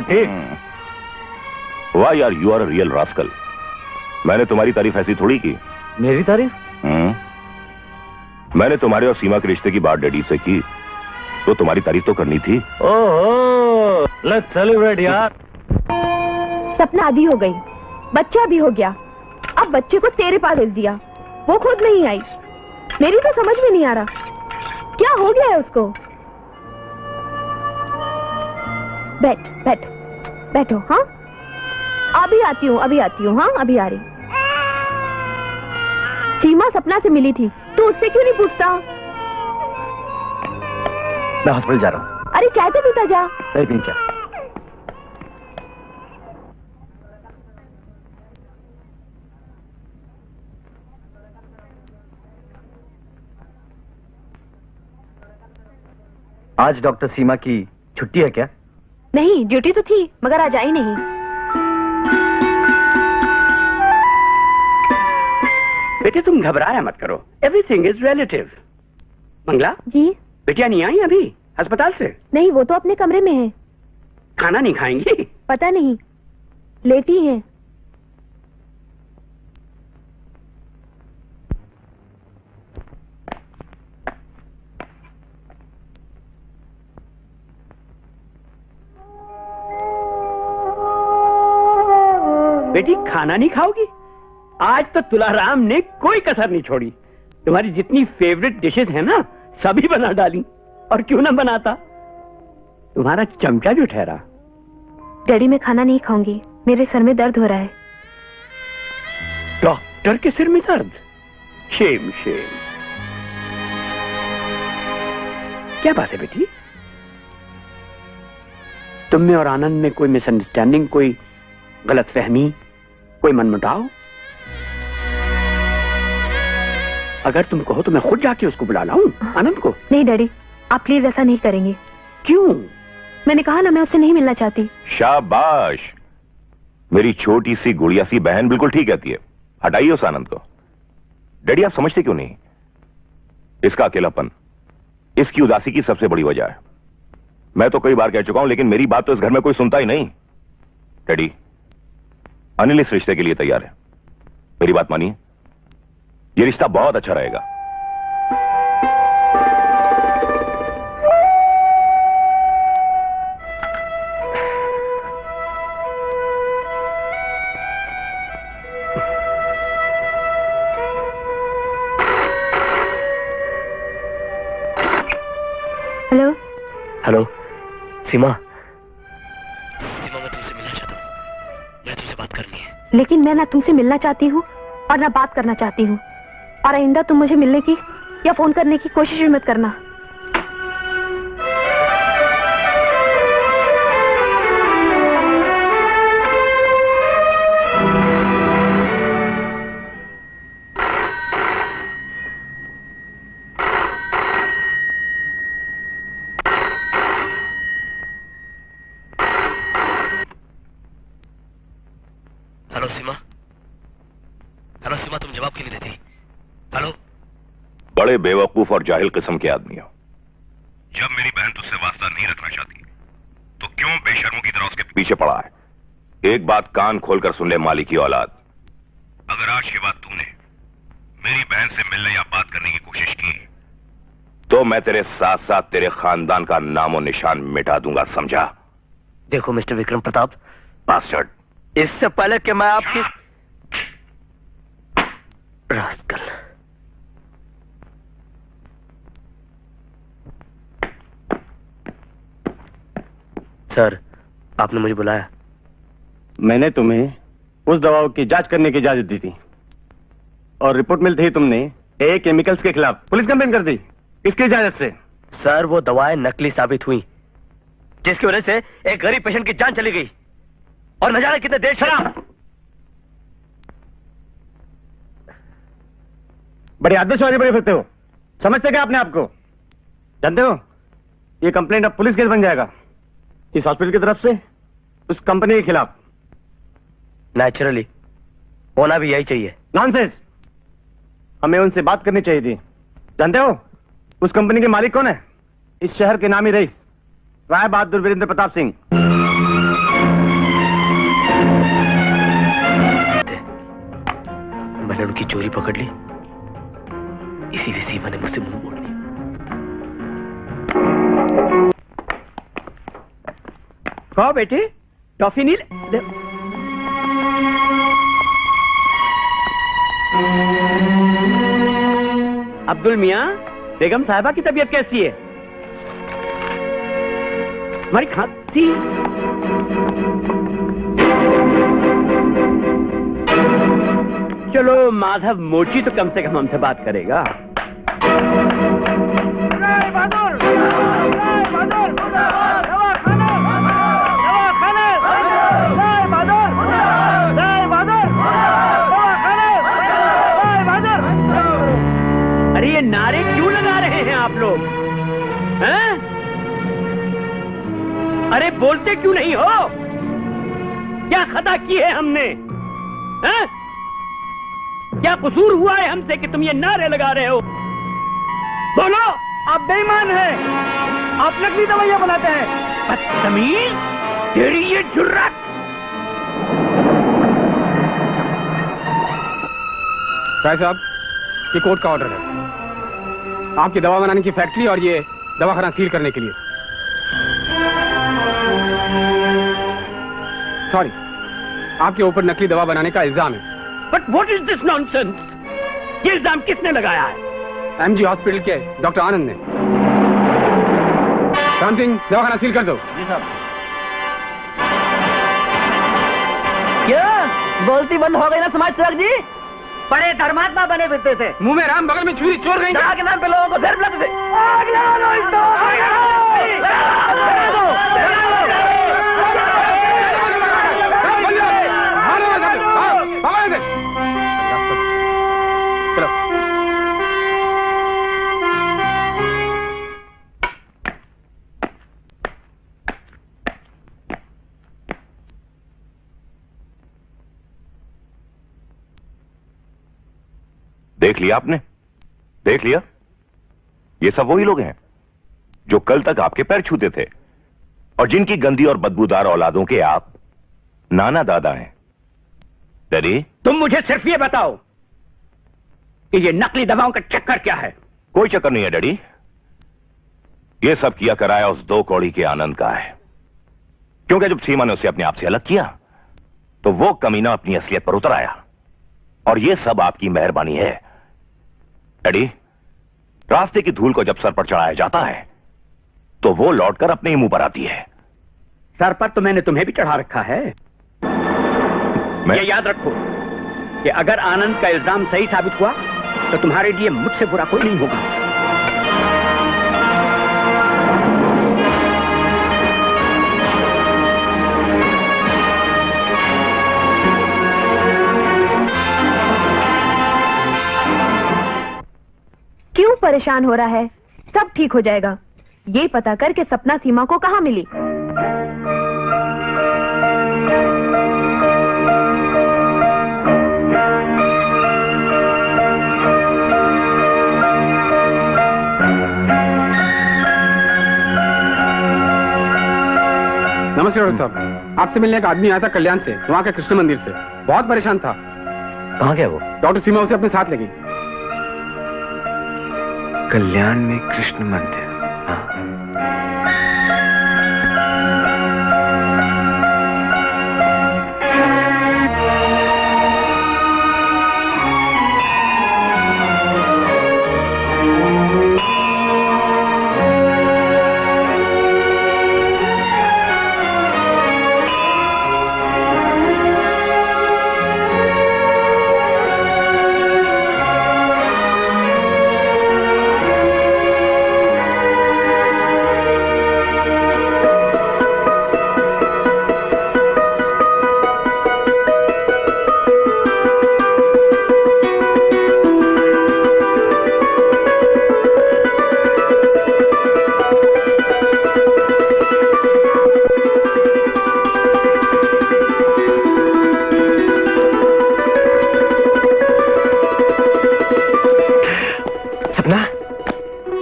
ठीक। वाह यार, you are a real rascal. मैंने तुम्हारी तारीफ ऐसी थोड़ी की। मेरी तारीफ? मैंने तुम्हारे और सीमा के रिश्ते की बात डैडी से की तो तुम्हारी तारीफ तो करनी थी। ओहो, लेट्स सेलिब्रेट यार। सपना आधी हो गई, बच्चा भी हो गया, अब बच्चे को तेरे पास भेज दिया। वो खुद नहीं आई। मेरी तो समझ में नहीं आ रहा क्या हो गया है उसको। बैठ बैठ बैठो। हाँ, अभी आती हूँ, अभी आती हूँ। हाँ, अभी आ रही। सीमा सपना से मिली थी, तू उससे क्यों नहीं पूछता? मैं हॉस्पिटल जा रहा हूँ। अरे चाय तो पीता जा। नहीं पीनी चाय। आज डॉक्टर सीमा की छुट्टी है क्या? नहीं, ड्यूटी तो थी मगर आज आई नहीं। बेटे तुम घबराया मत करो, एवरीथिंग इज रिलेटिव। मंगला जी, बेटिया नहीं आई अभी अस्पताल से? नहीं, वो तो अपने कमरे में है। खाना नहीं खाएंगी? पता नहीं, लेटी है। बेटी खाना नहीं खाओगी? आज तो तुलाराम ने कोई कसर नहीं छोड़ी। तुम्हारी जितनी फेवरेट डिशेस है ना सभी बना डाली। और क्यों ना बनाता, तुम्हारा चमचा जो ठहरा। डैडी मैं खाना नहीं खाऊंगी, मेरे सर में दर्द हो रहा है। डॉक्टर के सिर में दर्द? Shem Shem. क्या बात है बेटी? तुम में और आनंद में कोई मिसअंडरस्टैंडिंग, कोई गलतफहमी, कोई मनमुटाव? अगर तुम कहो तो मैं खुद जाके उसको बुला लाऊं, आनंद को। नहीं डैडी, आप प्लीज ऐसा नहीं करेंगे। क्यों? मैंने कहा ना, मैं उससे नहीं मिलना चाहती। शाबाश, मेरी छोटी सी गुड़िया सी बहन बिल्कुल ठीक कहती है। हटाइए उस आनंद को। डैडी आप समझते क्यों नहीं? इसका अकेलापन, इसकी उदासी की सबसे बड़ी वजह है। मैं तो कई बार कह चुका हूं, लेकिन मेरी बात तो इस घर में कोई सुनता ही नहीं। डैडी, अनिल इस रिश्ते के लिए तैयार है। मेरी बात मानिए, यह रिश्ता बहुत अच्छा रहेगा। हेलो हेलो सीमा, सीमा मैं तुमसे मिलना चाहता हूँ। मुझे तुमसे बात करनी है। लेकिन मैं ना तुमसे मिलना चाहती हूँ और ना बात करना चाहती हूँ। और आइंदा तुम मुझे मिलने की या फोन करने की कोशिश भी मत करना। हेलो सीमा, हेलो सीमा, तुम जवाब क्यों नहीं देती? हेलो। बड़े बेवकूफ और जाहिल किस्म के आदमी हो। जब मेरी बहन तुझसे वास्ता नहीं रखना चाहती तो क्यों बेशर्मों की तरह उसके पीछे पड़ा है? एक बात कान खोलकर सुन ले माली की औलाद, अगर आज के बाद तूने मेरी बहन से मिलने या बात करने की कोशिश की तो मैं तेरे साथ साथ तेरे खानदान का नामो निशान मिटा दूंगा, समझा? देखो मिस्टर विक्रम प्रताप, बास्टर्ड, इससे पहले कि मैं आपकी रास्कल। सर, आपने मुझे बुलाया? मैंने तुम्हें उस दवाओं की जांच करने की इजाजत दी थी और रिपोर्ट मिलते ही तुमने ए केमिकल्स के खिलाफ पुलिस कंप्लेंट कर दी। किसकी इजाजत से? सर, वो दवाएं नकली साबित हुई जिसकी वजह से एक गरीब पेशेंट की जान चली गई और न जाने कितने देश बड़े आदर्शवादी बड़े फिरते हो, समझते क्या अपने आप को? जानते हो ये कंप्लेंट अब पुलिस केस बन जाएगा इस हॉस्पिटल की तरफ से उस कंपनी के खिलाफ। नेचुरली होना भी यही चाहिए। नॉनसेंस, हमें उनसे बात करनी चाहिए थी। जानते हो उस कंपनी के मालिक कौन है? इस शहर के नामी रईस राय बहादुर वीरेंद्र प्रताप सिंह। मैंने उनकी चोरी पकड़ ली, इसीलिए सीमा ने मुझसे मुंह मोड़ लिया। कहो बेटे, टॉफी नहीं ले। अब्दुल मियां, बेगम साहिबा की तबीयत कैसी है? हमारी खांसी। चलो माधव मोची तो कम से कम हमसे बात करेगा। अरे ये नारे क्यों लगा रहे हैं आप लोग? हैं? अरे बोलते क्यों नहीं हो? क्या खता की है हमने? हैं? क्या कसूर हुआ है हमसे कि तुम ये नारे लगा रहे हो? बोलो। आप बेईमान हैं, आप नकली दवाइयां बनाते हैं। बदतमीज, तेरी ये जुर्रत। राय साहब, ये कोर्ट का ऑर्डर है आपकी दवा बनाने की फैक्ट्री और ये दवाखाना सील करने के लिए। सॉरी, आपके ऊपर नकली दवा बनाने का इल्जाम है। But what is this nonsense? ये इल्जाम किसने लगाया है? एमजी हॉस्पिटल के डॉक्टर आनंद ने। राम सिंह, दवाखाना सील कर दो। जी साहब। क्या बोलती बंद हो गई ना समाज सेवक जी? बड़े धर्मात्मा बने फिरते थे, मुंह में राम, बगल में छुरी, चोर गई के नाम पे लोगों को सिर बुलाते थे। आग लगा दो इस देख लिया आपने? देख लिया? ये सब वही लोग हैं जो कल तक आपके पैर छूते थे और जिनकी गंदी और बदबूदार औलादों के आप नाना दादा हैं। डैडी, तुम मुझे सिर्फ ये बताओ कि ये नकली दवाओं का चक्कर क्या है? कोई चक्कर नहीं है डैडी, ये सब किया कराया उस दो कौड़ी के आनंद का है। क्योंकि जब सीमा ने उसे अपने आप से अलग किया तो वो कमीना अपनी असलियत पर उतर आया और ये सब आपकी मेहरबानी है। डैडी, रास्ते की धूल को जब सर पर चढ़ाया जाता है तो वो लौटकर अपने ही मुंह पर आती है। सर पर तो मैंने तुम्हें भी चढ़ा रखा है। ये याद रखो कि अगर आनंद का इल्जाम सही साबित हुआ तो तुम्हारे लिए मुझसे बुरा कोई नहीं होगा। क्यों परेशान हो रहा है? सब ठीक हो जाएगा। ये पता कर कि सपना सीमा को कहाँ मिली। नमस्ते डॉक्टर साहब, आपसे मिलने का आदमी आया था कल्याण से, वहाँ के कृष्ण मंदिर से। बहुत परेशान था। कहाँ गया वो? डॉक्टर सीमा उसे अपने साथ ले गई। कल्याण में कृष्ण मंदिर। हाँ।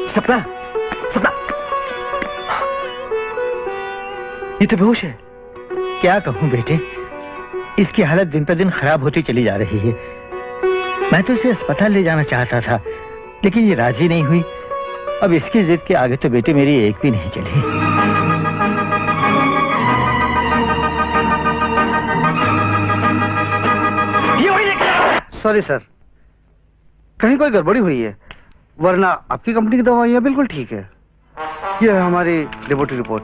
सपना, सपना, ये तो बेहोश है। क्या कहूं बेटे, इसकी हालत दिन पर दिन खराब होती चली जा रही है। मैं तो इसे अस्पताल ले जाना चाहता था, लेकिन ये राजी नहीं हुई। अब इसकी जिद के आगे तो बेटे मेरी एक भी नहीं चली। सॉरी सर, कहीं कोई गड़बड़ी हुई है, वरना आपकी कंपनी की दवाइयाँ बिल्कुल ठीक है। यह है हमारी लेबोरेटरी रिपोर्ट।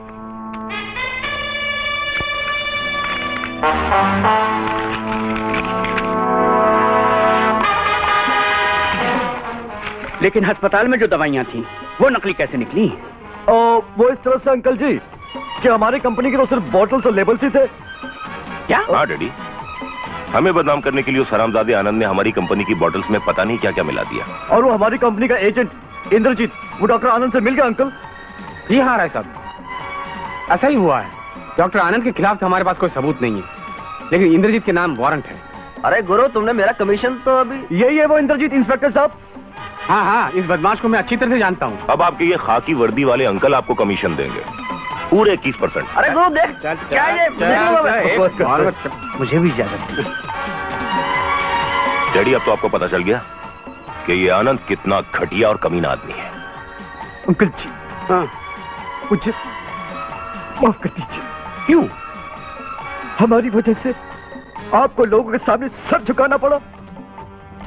लेकिन अस्पताल में जो दवाइयाँ थी वो नकली कैसे निकली? वो इस तरह से अंकल जी कि हमारी कंपनी के तो सिर्फ बॉटल्स और लेबल्स ही थे। क्या? हाँ डैडी, हमें बदनाम करने के लिए उस हरामजादे आनंद ने हमारी कंपनी की बॉटल्स में पता नहीं क्या क्या मिला दिया। और वो हमारी कंपनी का एजेंट इंद्रजीत, वो डॉक्टर आनंद से मिल गया अंकल। जी हाँ राय साहब, ऐसा ही हुआ है। डॉक्टर आनंद के खिलाफ तो हमारे पास कोई सबूत नहीं है, लेकिन इंद्रजीत के नाम वारंट है। अरे गुरु, तुमने मेरा कमीशन तो अभी... यही है वो इंद्रजीत इंस्पेक्टर साहब। हाँ हाँ, इस बदमाश को मैं अच्छी तरह से जानता हूँ। अब आपके ये खाकी वर्दी वाले अंकल आपको कमीशन देंगे पूरे 21%। अरे गुरु देख, क्या ये देख लो। मुझे भी इजाजत। डैडी, अब तो आपको पता चल गया कि ये आनंद कितना घटिया और कमीना आदमी है। अंकल जी, हाँ, मुझे माफ कर दीजिए। क्यों? हमारी वजह से आपको लोगों के सामने सर झुकाना पड़ा।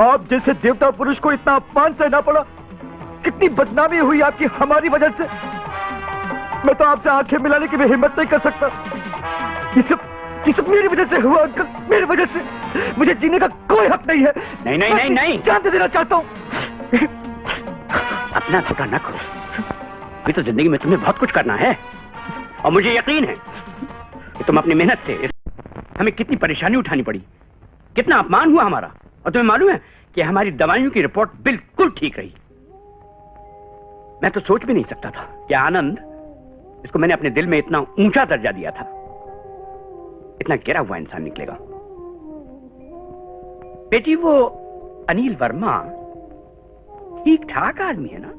आप जैसे देवता पुरुष को इतना अपमान सहना पड़ा। कितनी बदनामी हुई आपकी हमारी वजह से। मैं तो आपसे आंखें मिलाने की भी हिम्मत नहीं कर सकता। ये सब मेरी वजह से हुआ अंकल, मेरी वजह से। मुझे जीने का कोई हक नहीं है। नहीं नहीं नहीं नहीं, जान दे देना चाहता हूँ। अपना छोटा न करो। अभी तो जिंदगी में तुम्हें बहुत कुछ करना है, और मुझे यकीन है कि तुम अपनी मेहनत से हमें कितनी परेशानी उठानी पड़ी, कितना अपमान हुआ हमारा। और तुम्हें मालूम है कि हमारी दवाइयों की रिपोर्ट बिल्कुल ठीक रही। मैं तो सोच भी नहीं सकता था कि आनंद, इसको मैंने अपने दिल में इतना ऊंचा दर्जा दिया था, इतना गिरा हुआ इंसान निकलेगा। बेटी, वो अनिल वर्मा ठीक ठाक आदमी है ना?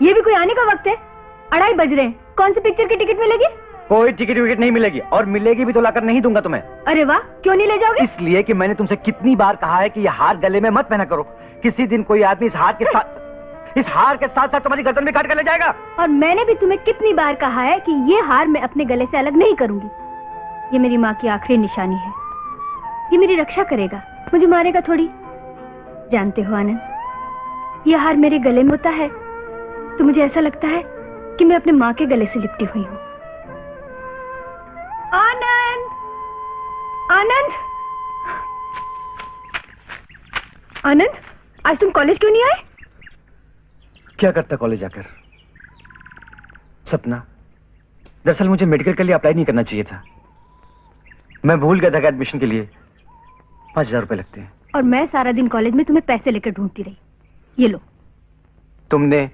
ये भी कोई आने का वक्त है? 2:30 बज रहे हैं। कौन सी पिक्चर की टिकट मिलेगी? कोई टिकट विकेट नहीं मिलेगी, और मिलेगी भी तो लाकर नहीं दूंगा तुम्हें। अरे वाह, क्यों नहीं ले जाओगे? इसलिए कि मैंने तुमसे कितनी बार कहा है कि यह हार गले में मत पहना करो। किसी दिन कोई आदमी इस हार के साथ साथ तुम्हारी गर्दन में काट कर ले जाएगा। और मैंने भी तुम्हें कितनी बार कहा है कि ये हार मैं अपने गले से अलग नहीं करूंगी। ये मेरी माँ की आखिरी निशानी है। ये मेरी रक्षा करेगा, मुझे मारेगा थोड़ी। जानते हो आनंद, यह हार मेरे गले में होता है तो मुझे ऐसा लगता है कि मैं अपने माँ के गले से लिपटी हुई हूँ। आनंद, आनंद, आनंद, आज तुम कॉलेज क्यों नहीं आए? क्या करता कॉलेज आकर? सपना, दरअसल मुझे मेडिकल के लिए अप्लाई नहीं करना चाहिए था। मैं भूल गया था कि एडमिशन के लिए 5,000 रुपए लगते हैं। और मैं सारा दिन कॉलेज में तुम्हें पैसे लेकर ढूंढती रही। ये लो। तुमने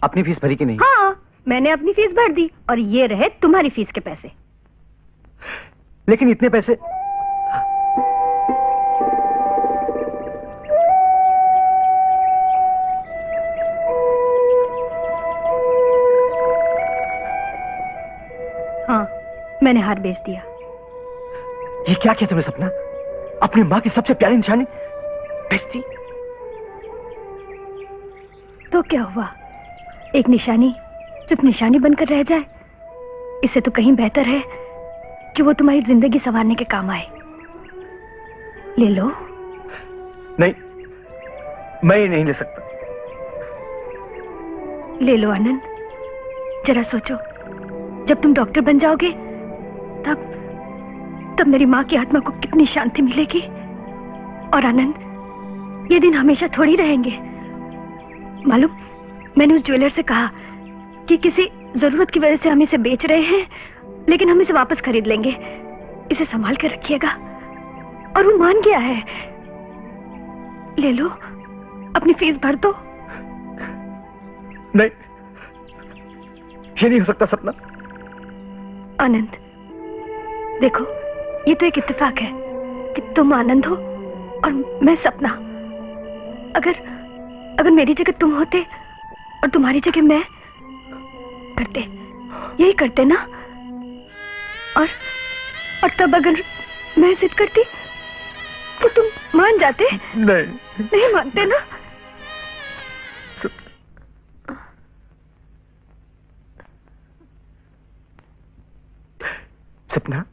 अपनी फीस भरी कि नहीं? हाँ, मैंने अपनी फीस भर दी, और ये रहे तुम्हारी फीस के पैसे। लेकिन इतने पैसे हाँ, मैंने हार बेच दिया। ये क्या किया तुमने सपना? अपनी माँ की सबसे प्यारी निशानी बेच दी? तो क्या हुआ? एक निशानी सिर्फ निशानी बनकर रह जाए, इससे तो कहीं बेहतर है कि वो तुम्हारी जिंदगी संवारने के काम आए। ले लो। नहीं, मैं ये नहीं ले सकता। ले लो आनंद, जरा सोचो, जब तुम डॉक्टर बन जाओगे तब मेरी माँ की आत्मा को कितनी शांति मिलेगी। और आनंद, ये दिन हमेशा थोड़ी रहेंगे। मालूम, मैंने उस ज्वेलर से कहा कि किसी जरूरत की वजह से हम इसे बेच रहे हैं, लेकिन हम इसे वापस खरीद लेंगे, इसे संभाल कर रखिएगा। और वो मान गया है। ले लो, अपनी फीस भर दो। नहीं, ये नहीं हो सकता सपना। आनंद, देखो, ये तो एक इत्तेफाक है कि तुम आनंद हो और मैं सपना। अगर मेरी जगह तुम होते और तुम्हारी जगह मैं, यही करते ना। और तब अगर मैं जिद करती तो तुम मान जाते? नहीं मानते ना। सपना,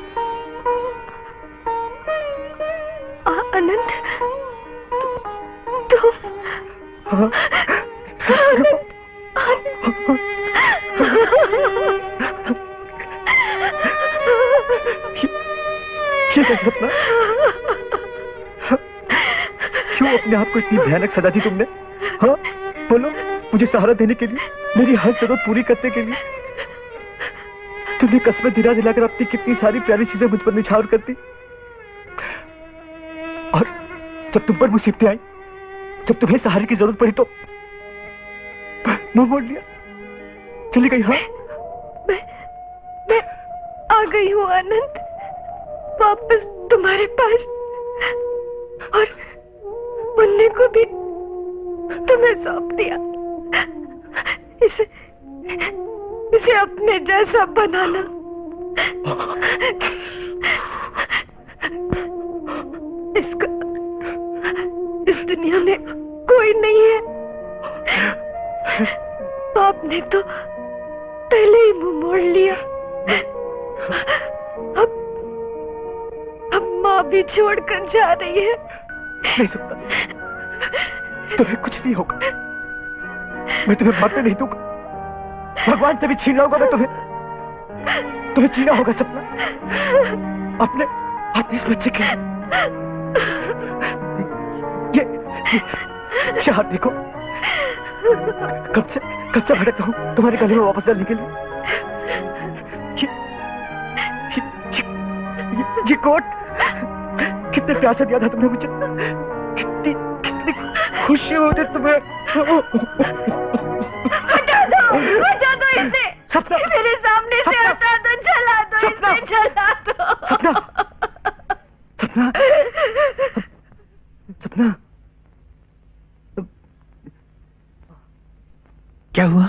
आनंद, तुम ये क्या सपना? क्यों अपने आप को इतनी भयानक सजा दी तुमने? हाँ, बोलो, मुझे सहारा देने के लिए, मेरी हर जरूरत पूरी करने के लिए तुमने कस्में दिला दिलाकर अपनी कितनी सारी प्यारी चीजें मुझ पर निछावर कर दी। और जब तुम पर मुसीबतें आई, जब तुम्हें सहारे की जरूरत पड़ी तो मुंह मोड़ लिया, चली गई। हाँ, मैं आ गई हूँ आनंद, वापस तुम्हारे पास। और मुन्ने को भी तुम्हें सौंप दिया। इसे अपने जैसा बनाना। इसका इस दुनिया में कोई नहीं है। आपने तो पहले ही मुंह मोड़ लिया। अब माँ भी छोड़कर जा रही है। नहीं सकता, तुम्हें कुछ नहीं होगा। मैं तुम्हें मरने नहीं दूंगा। भगवान से भी छीन लाऊंगा मैं तुम्हें जीना होगा सपना, अपने इस बच्चे के लिए। ये हाथ देखो, कब से भटकता हूं तुम्हारे गले में वापस डालने के लिए। ये कोट कितने प्यार से दिया था तुमने मुझे, कितनी खुशी हो रही तुम्हें। हटा दो इसे, सपना, मेरे सामने से हटा दो, जला दो इसे, जला दो। सपना, क्या हुआ?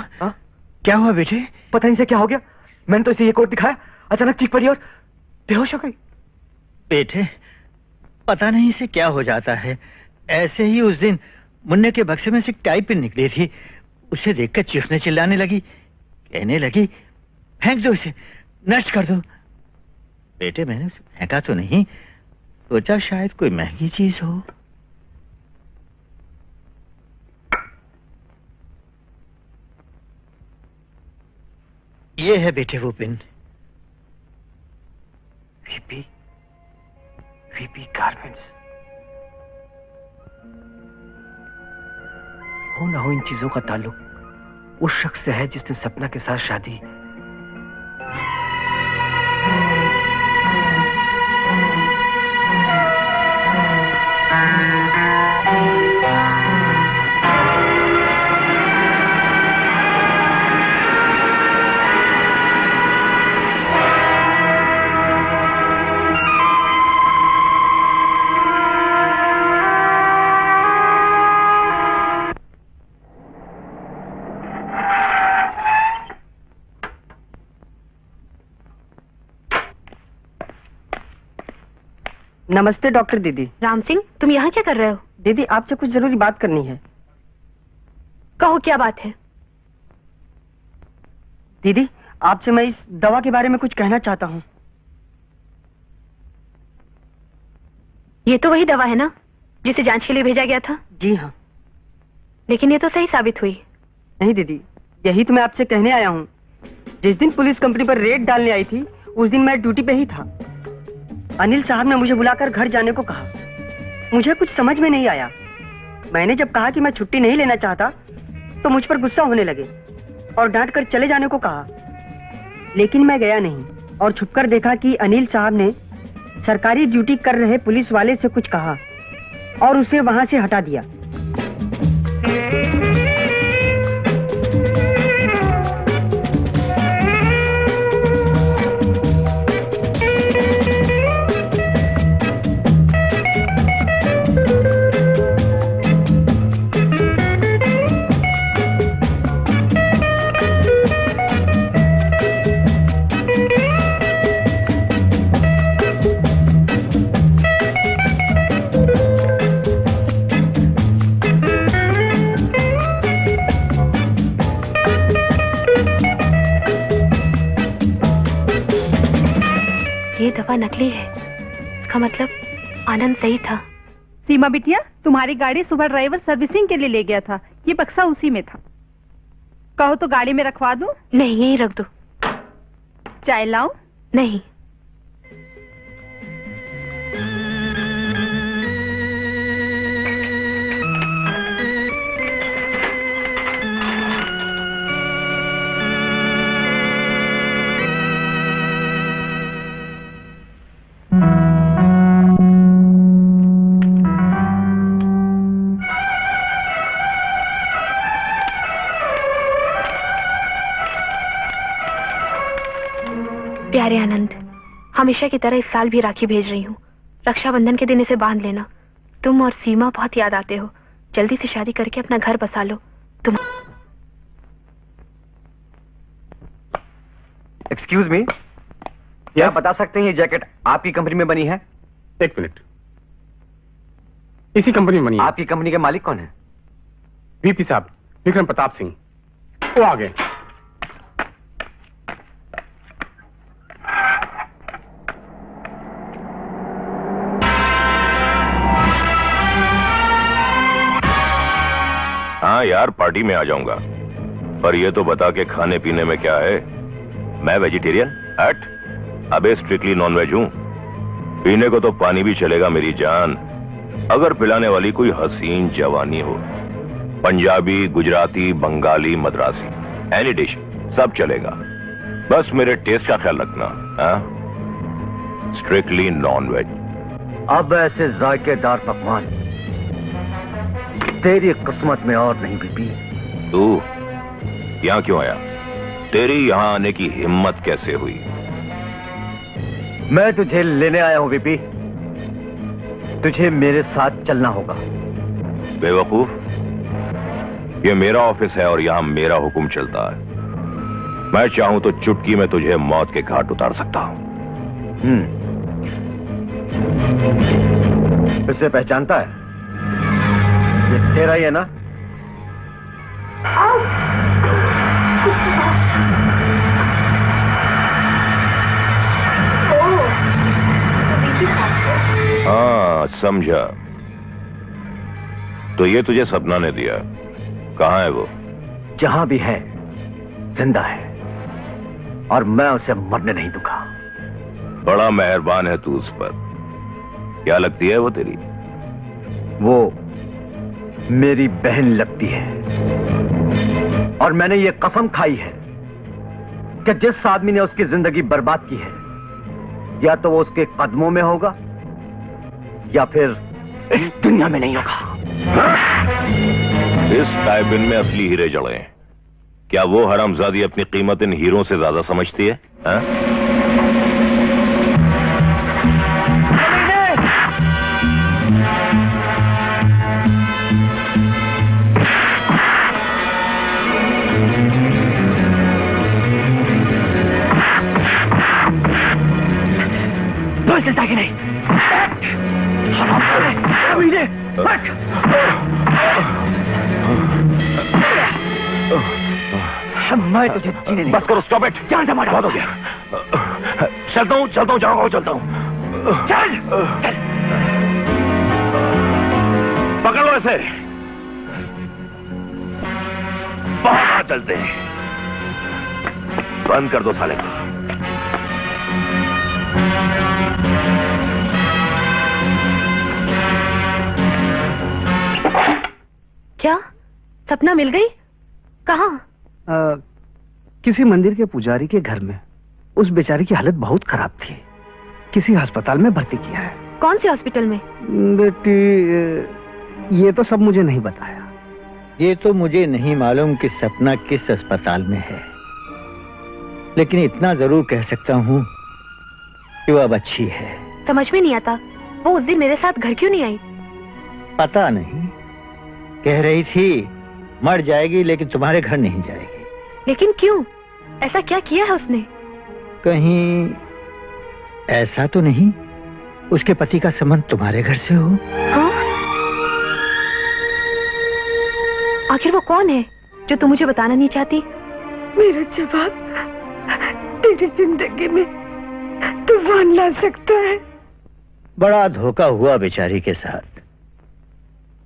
क्या हुआ बेटे? पता नहीं इसे क्या हो गया। मैंने तो इसे ये कोट दिखाया, अचानक चीख पड़ी और बेहोश हो गई। बेटे, पता नहीं इसे क्या हो जाता है। ऐसे ही उस दिन मुन्ने के बक्से में से एक टाई पिन निकली थी, उसे देखकर चीखने चिल्लाने लगी, कहने लगी फेंक दो इसे, नष्ट कर दो। बेटे, मैंने उसे फेंका तो नहीं, सोचा शायद कोई महंगी चीज हो। ये है बेटे वो पिन। VP garments. हो ना हो इन चीजों का ताल्लुक उस शख्स से है जिसने सपना के साथ शादी। नमस्ते डॉक्टर दीदी। राम सिंह, तुम यहाँ क्या कर रहे हो? दीदी आपसे कुछ जरूरी बात करनी है। कहो, क्या बात है? दीदी आपसे मैं इस दवा के बारे में कुछ कहना चाहता हूँ। ये तो वही दवा है ना जिसे जांच के लिए भेजा गया था? जी हाँ। लेकिन ये तो सही साबित हुई। नहीं दीदी, यही तो मैं आपसे कहने आया हूँ। जिस दिन पुलिस कंपनी पर रेड डालने आई थी उस दिन मैं ड्यूटी पे ही था। अनिल साहब ने मुझे बुलाकर घर जाने को कहा। मुझे कुछ समझ में नहीं आया। मैंने जब कहा कि मैं छुट्टी नहीं लेना चाहता तो मुझ पर गुस्सा होने लगे और डांट कर चले जाने को कहा। लेकिन मैं गया नहीं और छुपकर देखा कि अनिल साहब ने सरकारी ड्यूटी कर रहे पुलिस वाले से कुछ कहा और उसे वहां से हटा दिया। ये दवा नकली है। इसका मतलब आनंद सही था। सीमा बिटिया, तुम्हारी गाड़ी सुबह ड्राइवर सर्विसिंग के लिए ले गया था। ये बक्सा उसी में था। कहो तो गाड़ी में रखवा दूं? नहीं, यहीं रख दो। चाय लाऊं? नहीं। प्यारे आनंद, हमेशा की तरह इस साल भी राखी भेज रही हूँ। रक्षाबंधन के दिन इसे बांध लेना। तुम और सीमा बहुत याद आते हो। जल्दी से शादी करके अपना घर बसा लो। तुम एक्सक्यूज मी, क्या आप बता सकते हैं ये जैकेट आपकी कंपनी में बनी है? एक मिनट, इसी कंपनी में बनी है। आपकी कंपनी के मालिक कौन है? वीपी साहब, विक्रम प्रताप सिंह। वो आ गए। हाँ यार, पार्टी में आ जाऊंगा, पर ये तो बता के खाने पीने में क्या है? मैं वेजिटेरियन हट? अबे स्ट्रिक्टली नॉन वेज हूँ। पीने को तो पानी भी चलेगा मेरी जान, अगर पिलाने वाली कोई हसीन जवानी हो। पंजाबी, गुजराती, बंगाली, मद्रासी, एनी डिश सब चलेगा। बस मेरे टेस्ट का ख्याल रखना। हाँ, स्ट्रिक्टली नॉन वेज। अब ऐसे जायकेदार पकवान तेरी किस्मत में और नहीं बीबी। तू यहाँ क्यों आया? तेरी यहाँ आने की हिम्मत कैसे हुई? मैं तुझे लेने आया हूं बीबी। तुझे मेरे साथ चलना होगा। बेवकूफ, ये मेरा ऑफिस है और यहाँ मेरा हुक्म चलता है। मैं चाहूं तो चुटकी में तुझे मौत के घाट उतार सकता हूं। इसे पहचानता है? ये तेरा ही है ना? हाँ, समझा। तो ये तुझे सपना ने दिया। कहाँ है वो? जहां भी है जिंदा है और मैं उसे मरने नहीं दूंगा। बड़ा मेहरबान है तू उस पर। क्या लगती है वो तेरी? वो मेरी बहन लगती है और मैंने ये कसम खाई है कि जिस आदमी ने उसकी जिंदगी बर्बाद की है, या तो वो उसके कदमों में होगा या फिर इस दुनिया में नहीं होगा। इस टाइबिन में असली हीरे जड़े हैं। क्या वो हरामजादी अपनी कीमत इन हीरों से ज्यादा समझती है? हा? बोल चलता कि नहीं? मैं तुझे जीने नहीं। बस करो, स्टॉप इट। जान से मार। बहुत हो गया। चलता हूँ जाऊंगा, चलता हूँ। चल चल। पकड़ लो ऐसे। बहुत चलते हैं। बंद कर दो साले को। क्या सपना मिल गई? कहाँ? किसी मंदिर के पुजारी के घर में। उस बेचारी की हालत बहुत खराब थी, किसी अस्पताल में भर्ती किया है। कौन से हॉस्पिटल में? बेटी, ये तो सब मुझे नहीं बताया। ये तो मुझे नहीं मालूम कि सपना किस अस्पताल में है, लेकिन इतना जरूर कह सकता हूँ कि वो अब अच्छी है। समझ में नहीं आता, वो उस दिन मेरे साथ घर क्यों नहीं आई? पता नहीं, कह रही थी मर जाएगी लेकिन तुम्हारे घर नहीं जाएगी। लेकिन क्यों? ऐसा क्या किया है उसने? कहीं ऐसा तो नहीं उसके पति का संबंध तुम्हारे घर से हो? हाँ? आखिर वो कौन है जो तुम मुझे बताना नहीं चाहती? मेरा जवाब तेरी जिंदगी में तूफान ला सकता है। बड़ा धोखा हुआ बेचारी के साथ।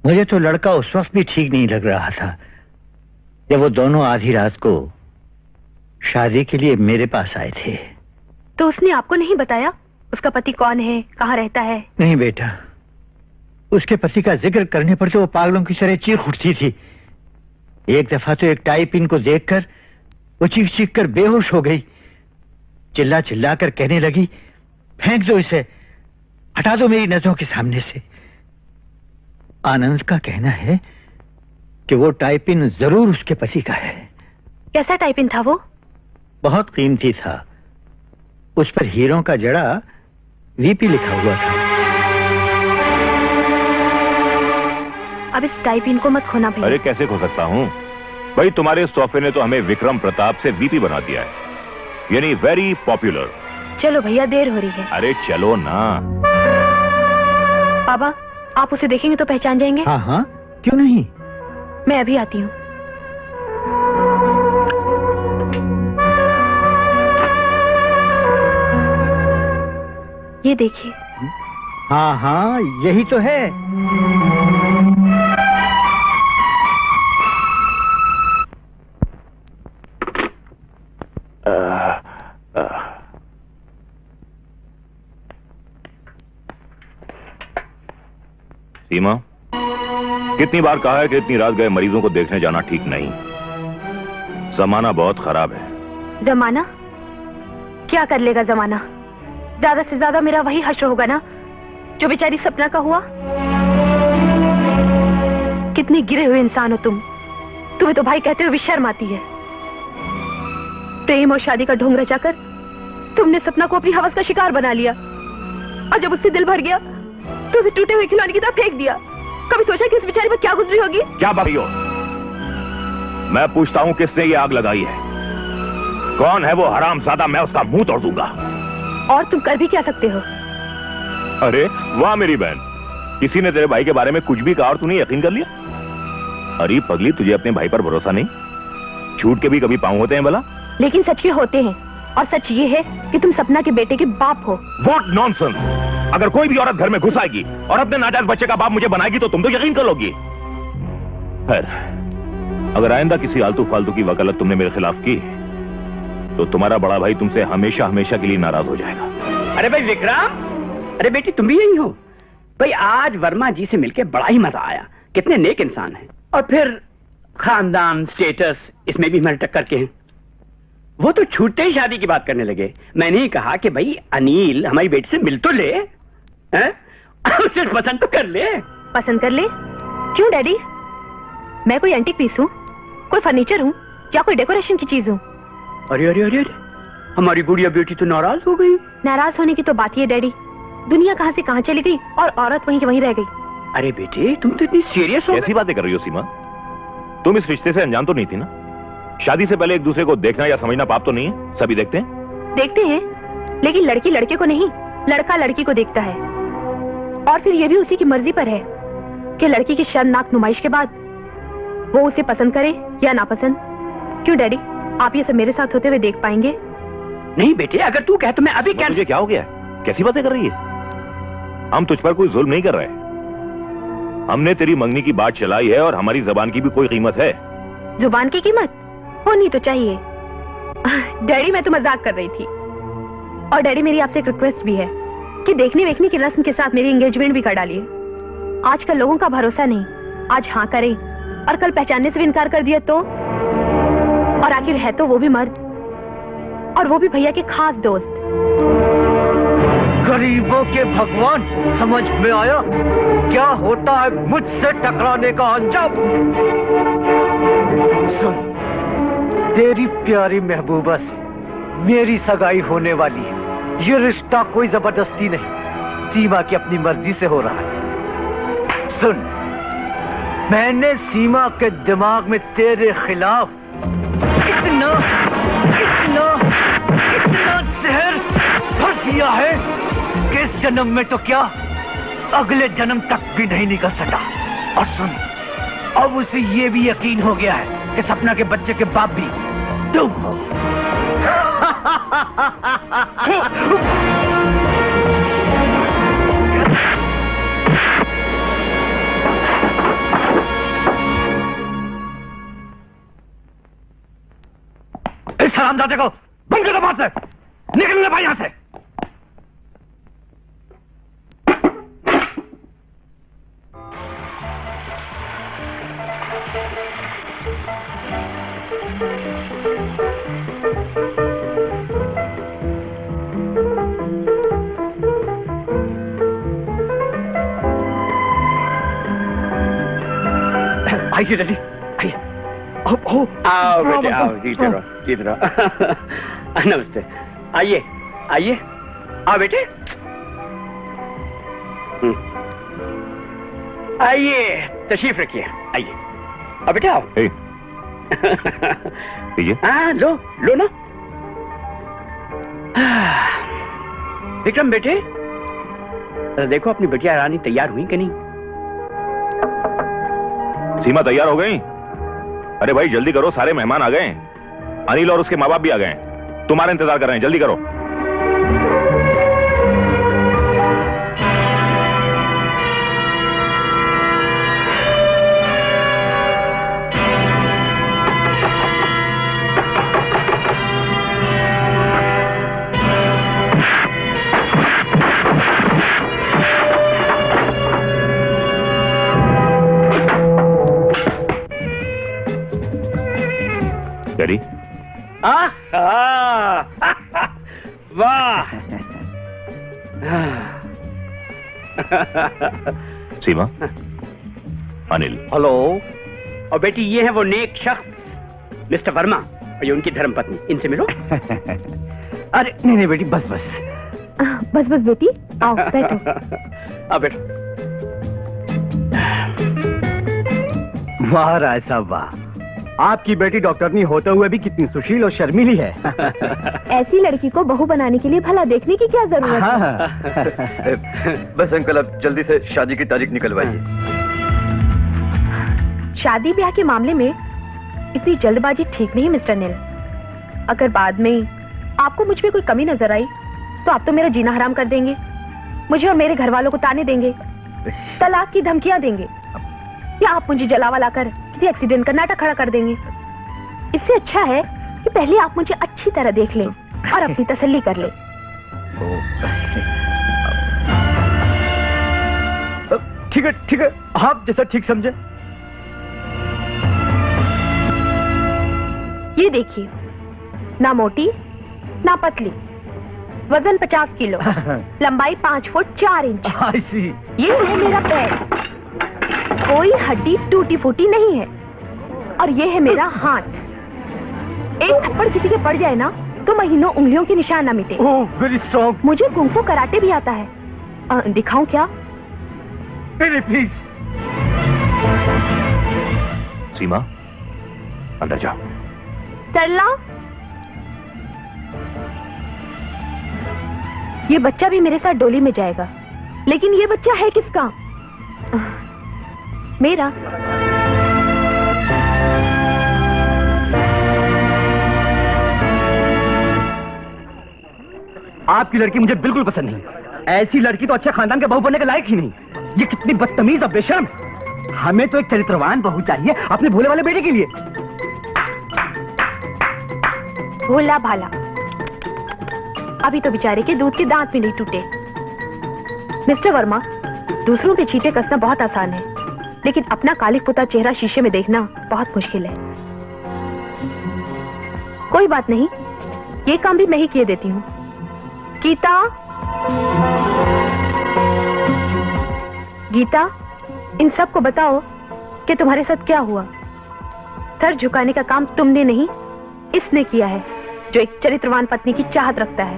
मुझे तो लड़का उस वक्त भी ठीक नहीं लग रहा था जब वो दोनों आधी रात को शादी के लिए मेरे पास आए थे। तो उसने आपको नहीं बताया उसका पति कौन है, कहाँ रहता है? नहीं बेटा, उसके पति का जिक्र करने पर तो वो पागलों की तरह चीख उठती थी। एक दफा तो एक टाई पिन को देखकर वो चीख चीख कर बेहोश हो गई। चिल्ला चिल्ला कर कहने लगी, फेंक दो इसे, हटा दो मेरी नजरों के सामने से। आनंद का कहना है कि वो टाई पिन जरूर उसके पति का है। कैसा टाई पिन था वो? बहुत कीमती था, उस पर हीरों का जड़ा वीपी लिखा हुआ था। अब इस टाई पिन को मत खोना भैया। अरे कैसे खो सकता हूँ भाई, तुम्हारे सॉफ्टवेयर ने तो हमें विक्रम प्रताप से वीपी बना दिया है, यानी वेरी पॉपुलर। चलो भैया, देर हो रही है। अरे चलो ना। बाबा, आप उसे देखेंगे तो पहचान जाएंगे? हाँ हाँ, क्यों नहीं। मैं अभी आती हूँ। ये देखिए। हाँ हाँ, यही तो है। सीमा, कितनी बार कहा है कि इतनी रात गए मरीजों को देखने जाना ठीक नहीं। जमाना बहुत खराब है। जमाना क्या कर लेगा जमाना? ज्यादा से ज्यादा मेरा वही हश्र होगा ना जो बेचारी सपना का हुआ। कितने गिरे हुए इंसान हो तुम। तुम्हें तो भाई कहते हुए भी शर्म आती है। प्रेम और शादी का ढोंग रचाकर तुमने सपना को अपनी हवस का शिकार बना लिया, और जब उससे दिल भर गया तो उसे टूटे हुए खिलौने की तरह फेंक दिया। कभी सोचा कि उस बेचारी पर क्या गुजरी होगी? क्या बात हो? मैं पूछता हूँ किसने ये आग लगाई है? कौन है वो हरामजादा? मैं उसका मुंह तोड़ दूंगा। और तुम कर भी क्या सकते हो? अरे वाह मेरी बहन, किसी ने तेरे भाई के बारे में कुछ भी कहा और तूने यकीन कर लिया? अरे पगली, तुझे अपने भाई पर भरोसा नहीं? झूठ के भी कभी पांव होते हैं भला? लेकिन सच के होते हैं, और सच ये है कि तुम सपना के बेटे के बाप हो। What nonsense! अगर कोई भी औरत घर में घुस आएगी और अपने नाजायज बच्चे का बाप मुझे बनाएगी तो तुम तो यकीन कर लोगी। खैर, अगर आइंदा किसी आलतू फालतू की वकालत तुमने मेरे खिलाफ की तो तुम्हारा बड़ा भाई तुमसे हमेशा हमेशा के लिए नाराज हो जाएगा। अरे भाई विक्रम, अरे बेटी तुम भी यही हो? भाई आज वर्मा जी से मिलके बड़ा ही मजा आया। कितने नेक इंसान हैं, और फिर खानदान स्टेटस इसमें भी हमारे टक्कर के हैं। वो तो छूटते ही शादी की बात करने लगे। मैंने ही कहा कि भाई अनिल हमारी बेटी से मिल तो ले, हैं? उसे पसंद तो कर ले। पसंद कर ले? क्यों डैडी? मैं कोई एंटीक पीस हूँ, कोई फर्नीचर हूँ, या कोई डेकोरेशन की चीज हूँ? अरे अरे अरे अरे, हमारी गुड़िया बेटी तो नाराज हो गई। नाराज होने की तो बात ही है डैडी। दुनिया कहाँ से कहाँ चली गई और औरत वहीं की वहीं रह गई। अरे बेटे, तुम तो इतनी सीरियस हो। कैसी बातें कर रही हो सीमा? तुम इस रिश्ते से अनजान तो नहीं थी ना? शादी से पहले एक दूसरे को देखना या समझना पाप तो नहीं है? सभी देखते हैं। देखते हैं, लेकिन लड़की लड़के को नहीं, लड़का लड़की को देखता है, और फिर ये भी उसी की मर्जी पर है। कि लड़की की शर्मनाक नुमाइश के बाद वो उसे पसंद करे या नापसंद। क्यों डैडी, आप ये सब मेरे साथ होते हुए देख पाएंगे? नहीं बेटे, अगर तू कहे तो मैं अभी तुझे क्या हो गया? कैसी बातें कर रही है? हम तुझ पर कोई जुल्म नहीं कर रहे। हमने तेरी मंगनी की बात चलाई है और हमारी जबान की भी कोई कीमत है। जुबान की कीमत होनी तो चाहिए। डैडी, मैं तो मजाक कर रही थी। और डैडी, मेरी आपसे एक रिक्वेस्ट भी है कि देखने वेखने की रस्म के साथ मेरी एंगेजमेंट भी कर डालिए। आजकल लोगों का भरोसा नहीं, आज हाँ करें और कल पहचानने से भी इनकार कर दिया तो? और आखिर है तो वो भी मर्द, और वो भी भैया के खास दोस्त। गरीबों के भगवान, समझ में आया क्या होता है मुझसे टकराने का अंजाम? सुन, तेरी प्यारी महबूबा से मेरी सगाई होने वाली है। ये रिश्ता कोई जबरदस्ती नहीं, सीमा की अपनी मर्जी से हो रहा है। सुन, मैंने सीमा के दिमाग में तेरे खिलाफ इतना इतना इतना जहर भर दिया है कि इस जन्म में तो क्या, अगले जन्म तक भी नहीं निकल सका। और सुन, अब उसे ये भी यकीन हो गया है कि सपना के बच्चे के बाप भी तुम हो। इस हरामजादे को बंद कर दो बाहर से, निकलने भाई यहां से। आइए डैडी, आइए। आओ बेटे, आओ, जीत रहो। नमस्ते, आइए आइए, आओ बेटे, आइए, तशरीफ रखिए, आइए। अब बेटे आओ। हाँ, लो लो ना। विक्रम बेटे, देखो अपनी बिटिया रानी तैयार हुई कि नहीं? सीमा तैयार हो गई? अरे भाई जल्दी करो, सारे मेहमान आ गए। अनिल और उसके माँ बाप भी आ गए, तुम्हारा इंतजार कर रहे हैं, जल्दी करो। डैडी, वाह। सीमा, अनिल। हेलो। और बेटी ये है वो नेक शख्स मिस्टर वर्मा, और ये उनकी धर्मपत्नी, इनसे मिलो। अरे नहीं नहीं बेटी, बस बस बस बस बेटी, आओ बैठो। आओ बैठो। महाराज साहब वाह, आपकी बेटी डॉक्टरनी होते हुए भी कितनी सुशील और शर्मीली है। ऐसी लड़की को बहू बनाने के लिए भला देखने की क्या जरूरत है? बस अंकल, अब जल्दी से शादी की तारीख निकलवाइए। शादी ब्याह के मामले में इतनी जल्दबाजी ठीक नहीं मिस्टर नील। अगर बाद में आपको मुझ में कोई कमी नजर आई तो आप तो मेरा जीना हराम कर देंगे, मुझे और मेरे घर वालों को ताने देंगे, तलाक की धमकियां देंगे, या आप मुझे जलावा लाकर किसी एक्सीडेंट का नाटक खड़ा कर देंगे। इससे अच्छा है कि पहले आप मुझे अच्छी तरह देख लें और अपनी तसल्ली कर लें। ठीक है, आप जैसा ठीक समझे। ये देखिए, ना मोटी ना पतली, वजन 50 किलो, लंबाई 5 फुट 4 इंच। ये है मेरा पैर, कोई हड्डी टूटी फूटी नहीं है, और ये है मेरा हाथ। एक थप्पड़ किसी के पड़ जाए ना तो महीनों उंगलियों के निशान ना मिटे। Very strong. मुझे कुंफू कराटे भी आता है, दिखाऊं क्या? नहीं प्लीज। सीमा, अंदर जाओ। सरला, ये बच्चा भी मेरे साथ डोली में जाएगा, लेकिन ये बच्चा है किसका? मेरा। आपकी लड़की मुझे बिल्कुल पसंद नहीं। ऐसी लड़की तो अच्छे खानदान के बहू बनने के लायक ही नहीं। ये कितनी बदतमीज और बेशर्म। हमें तो एक चरित्रवान बहू चाहिए अपने भोले वाले बेटे के लिए। भोला भाला, अभी तो बेचारे के दूध के दांत भी नहीं टूटे। मिस्टर वर्मा, दूसरों के चीते कसना बहुत आसान है, लेकिन अपना कालिक पुता चेहरा शीशे में देखना बहुत मुश्किल है। कोई बात नहीं, ये काम भी मैं ही किए देती हूँ। गीता, गीता, इन सबको बताओ कि तुम्हारे साथ क्या हुआ। सर झुकाने का काम तुमने नहीं, इसने किया है जो एक चरित्रवान पत्नी की चाहत रखता है।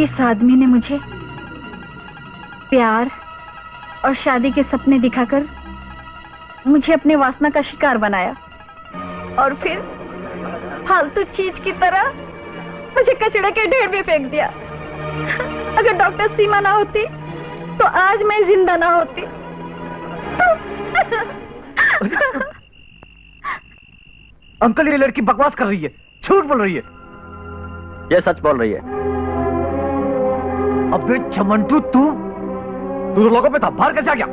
इस आदमी ने मुझे प्यार और शादी के सपने दिखाकर मुझे अपने वासना का शिकार बनाया और फिर फालतू चीज की तरह मुझे कचड़े के ढेर में फेंक दिया। अगर डॉक्टर सीमा ना होती तो आज मैं जिंदा ना होती। अंकल, ये लड़की बकवास कर रही है, झूठ बोल रही है। ये सच बोल रही है। अबे चमंटू, तू लोगों पे था, बाहर कैसे आ गया?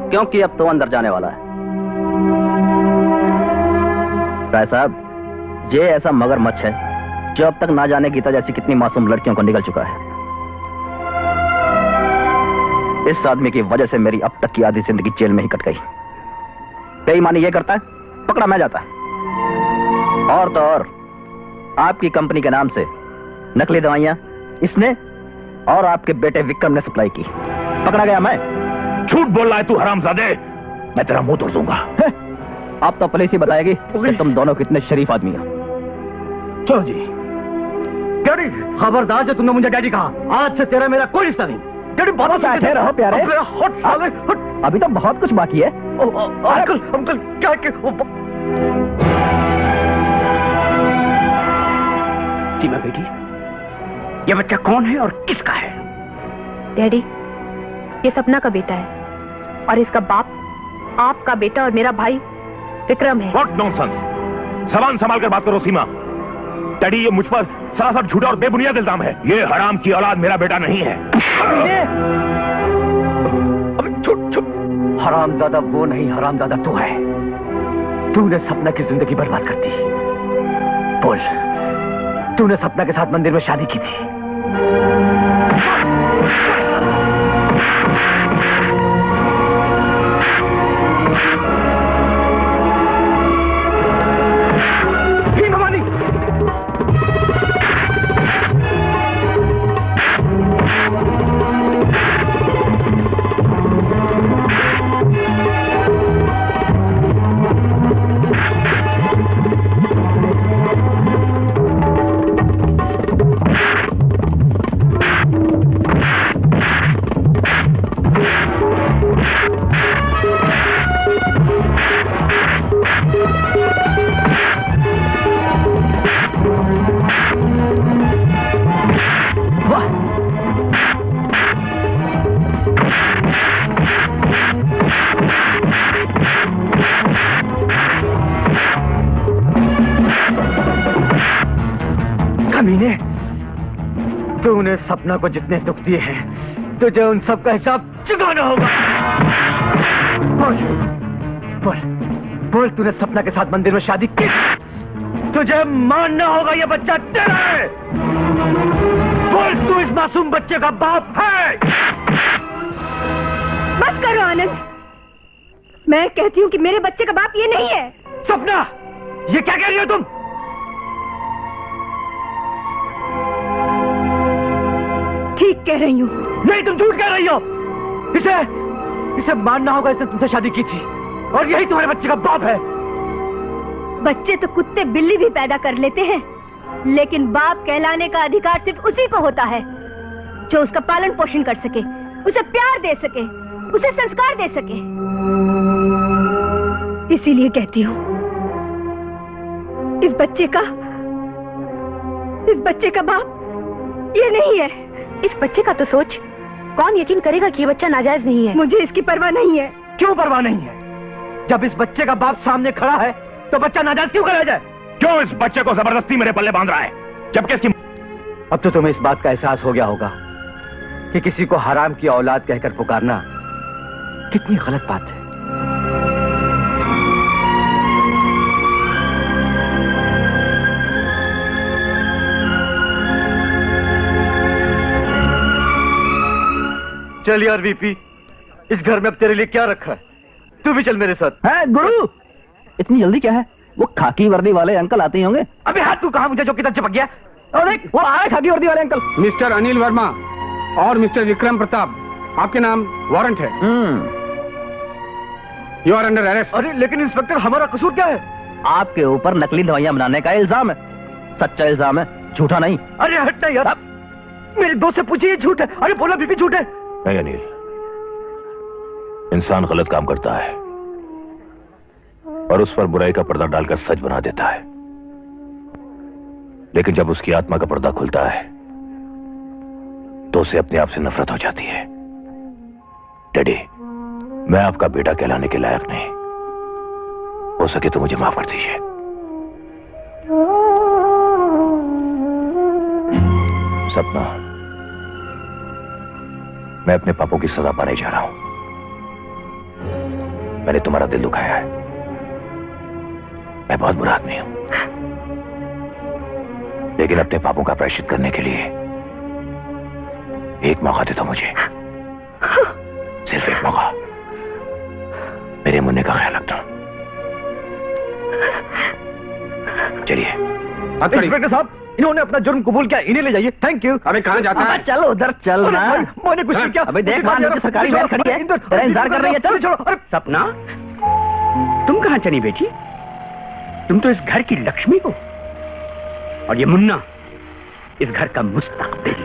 क्योंकि अब तो अंदर जाने वाला है। राय साहब, ये ऐसा मगरमच्छ है जो अब तक ना जाने गीता जैसी कितनी मासूम लड़कियों को निगल चुका है। इस आदमी की वजह से मेरी अब तक की आधी जिंदगी जेल में ही कट गई। बेईमानी ये करता है, पकड़ा मैं जाता है। और तो और आपकी कंपनी के नाम से नकली दवाइयां इसने और आपके बेटे विक्रम ने सप्लाई की, पकड़ा गया मैं। झूठ बोल रहा है तू हरामजादे, मैं तेरा मुंह तोड़ दूंगा। अब तो पुलिस ही बताएगी कि तुम दोनों कितने शरीफ आदमी हो। चलो जी। डैडी, खबरदार जो तुमने मुझे डैडी कहा, आज से तेरा मेरा कोई रिश्ता नहीं। डैडी, बहुत बैठे रहो प्यारे, हट साले, हट। अभी तो बहुत कुछ बाकी है। अंकल, अंकल क्या के सीमा बेटी, ये बच्चा कौन है और किसका है? डैडी, ये सपना का बेटा है और इसका बाप आपका बेटा और मेरा भाई विक्रम है। What nonsense! जबान संभाल कर बात करो सीमा। डैडी, ये मुझ पर सरासर झूठा और बेबुनियाद इल्जाम है। ये हराम की औलाद मेरा बेटा नहीं है। हरामजादा वो नहीं, हरामजादा तू है। तूने सपना की जिंदगी बर्बाद कर दी। बोल, तूने सपना के साथ मंदिर में शादी की थी। कमीने, तूने सपना को जितने दुख दिए हैं, तुझे उन सब का हिसाब चुकाना होगा। बोल, बोल, बोल, तूने सपना के साथ मंदिर में शादी की, तुझे मानना होगा ये बच्चा तेरा है। बोल, तू इस मासूम बच्चे का बाप है। बस करो आनंद, मैं कहती हूँ कि मेरे बच्चे का बाप ये नहीं है। सपना, ये क्या कह रही हो तुम? ठीक कह रही हूँ। नहीं, तुम झूठ कह रही हो। इसे मानना होगा, इसने तुमसे शादी की थी और यही तुम्हारे बच्चे का बाप है। बच्चे तो कुत्ते बिल्ली भी पैदा कर लेते हैं, लेकिन बाप कहलाने का अधिकार सिर्फ उसी को होता है जो उसका पालन पोषण कर सके, उसे प्यार दे सके, उसे संस्कार दे सके। इसीलिए कहती हूँ, इस बच्चे का बाप ये नहीं है। इस बच्चे का तो सोच कौन यकीन करेगा कि ये बच्चा नाजायज नहीं है? मुझे इसकी परवाह नहीं है। क्यों परवाह नहीं है? जब इस बच्चे का बाप सामने खड़ा है तो बच्चा नाजायज क्यों कराया जाए? क्यों इस बच्चे को जबरदस्ती मेरे पल्ले बांध रहा है, जबकि इसकी अब तो तुम्हें इस बात का एहसास हो गया होगा कि किसी को हराम की औलाद कहकर पुकारना कितनी गलत बात है। चल यार वीपी, इस घर में अब तेरे लिए क्या रखा है? तू भी चल मेरे साथ। है गुरु, इतनी जल्दी क्या है? वो खाकी वर्दी वाले अंकल आते ही होंगे। अबे हाथ तू कहा मुझे जो कितना चिपक गया? और देख वो आए खाकी वर्दी वाले अंकल। मिस्टर अनिल वर्मा और मिस्टर विक्रम प्रताप, आपके नाम वारंट है। You are under arrest. अरे लेकिन इंस्पेक्टर, हमारा कसूर क्या है? आपके ऊपर नकली दवाइयां बनाने का इल्जाम है। सच्चा इल्जाम है, झूठा नहीं। अरे हटना यार, मेरे दोस्त से पूछिए ये झूठ है। अरे बोला बीपी झूठ है। नहीं अनिल, इंसान गलत काम करता है और उस पर बुराई का पर्दा डालकर सच बना देता है, लेकिन जब उसकी आत्मा का पर्दा खुलता है तो उसे अपने आप से नफरत हो जाती है। डैडी, मैं आपका बेटा कहलाने के लायक नहीं, हो सके तो मुझे माफ कर दीजिए। सपना, मैं अपने पापों की सजा पाने जा रहा हूं। मैंने तुम्हारा दिल दुखाया है, मैं बहुत बुरा आदमी हूं, लेकिन अपने पापों का प्रायश्चित करने के लिए एक मौका दे दो मुझे, सिर्फ एक मौका। मेरे मुन्ने का ख्याल रखना। चलिए। इंस्पेक्टर साहब, इन्होंने अपना जुर्म कबूल किया, इन्हें ले जाइए। Thank you. अबे कहाँ जाता है? चल उधर चल ना। मैंने कुछ नहीं किया। अबे देख वहां नीचे सरकारी वैन खड़ी है, तेरा इंतजार कर रही है। चल छोड़ो। अरे सपना, तुम कहाँ चली बेटी? तुम तो इस घर की लक्ष्मी हो, और ये मुन्ना इस घर का मुस्तकबिल।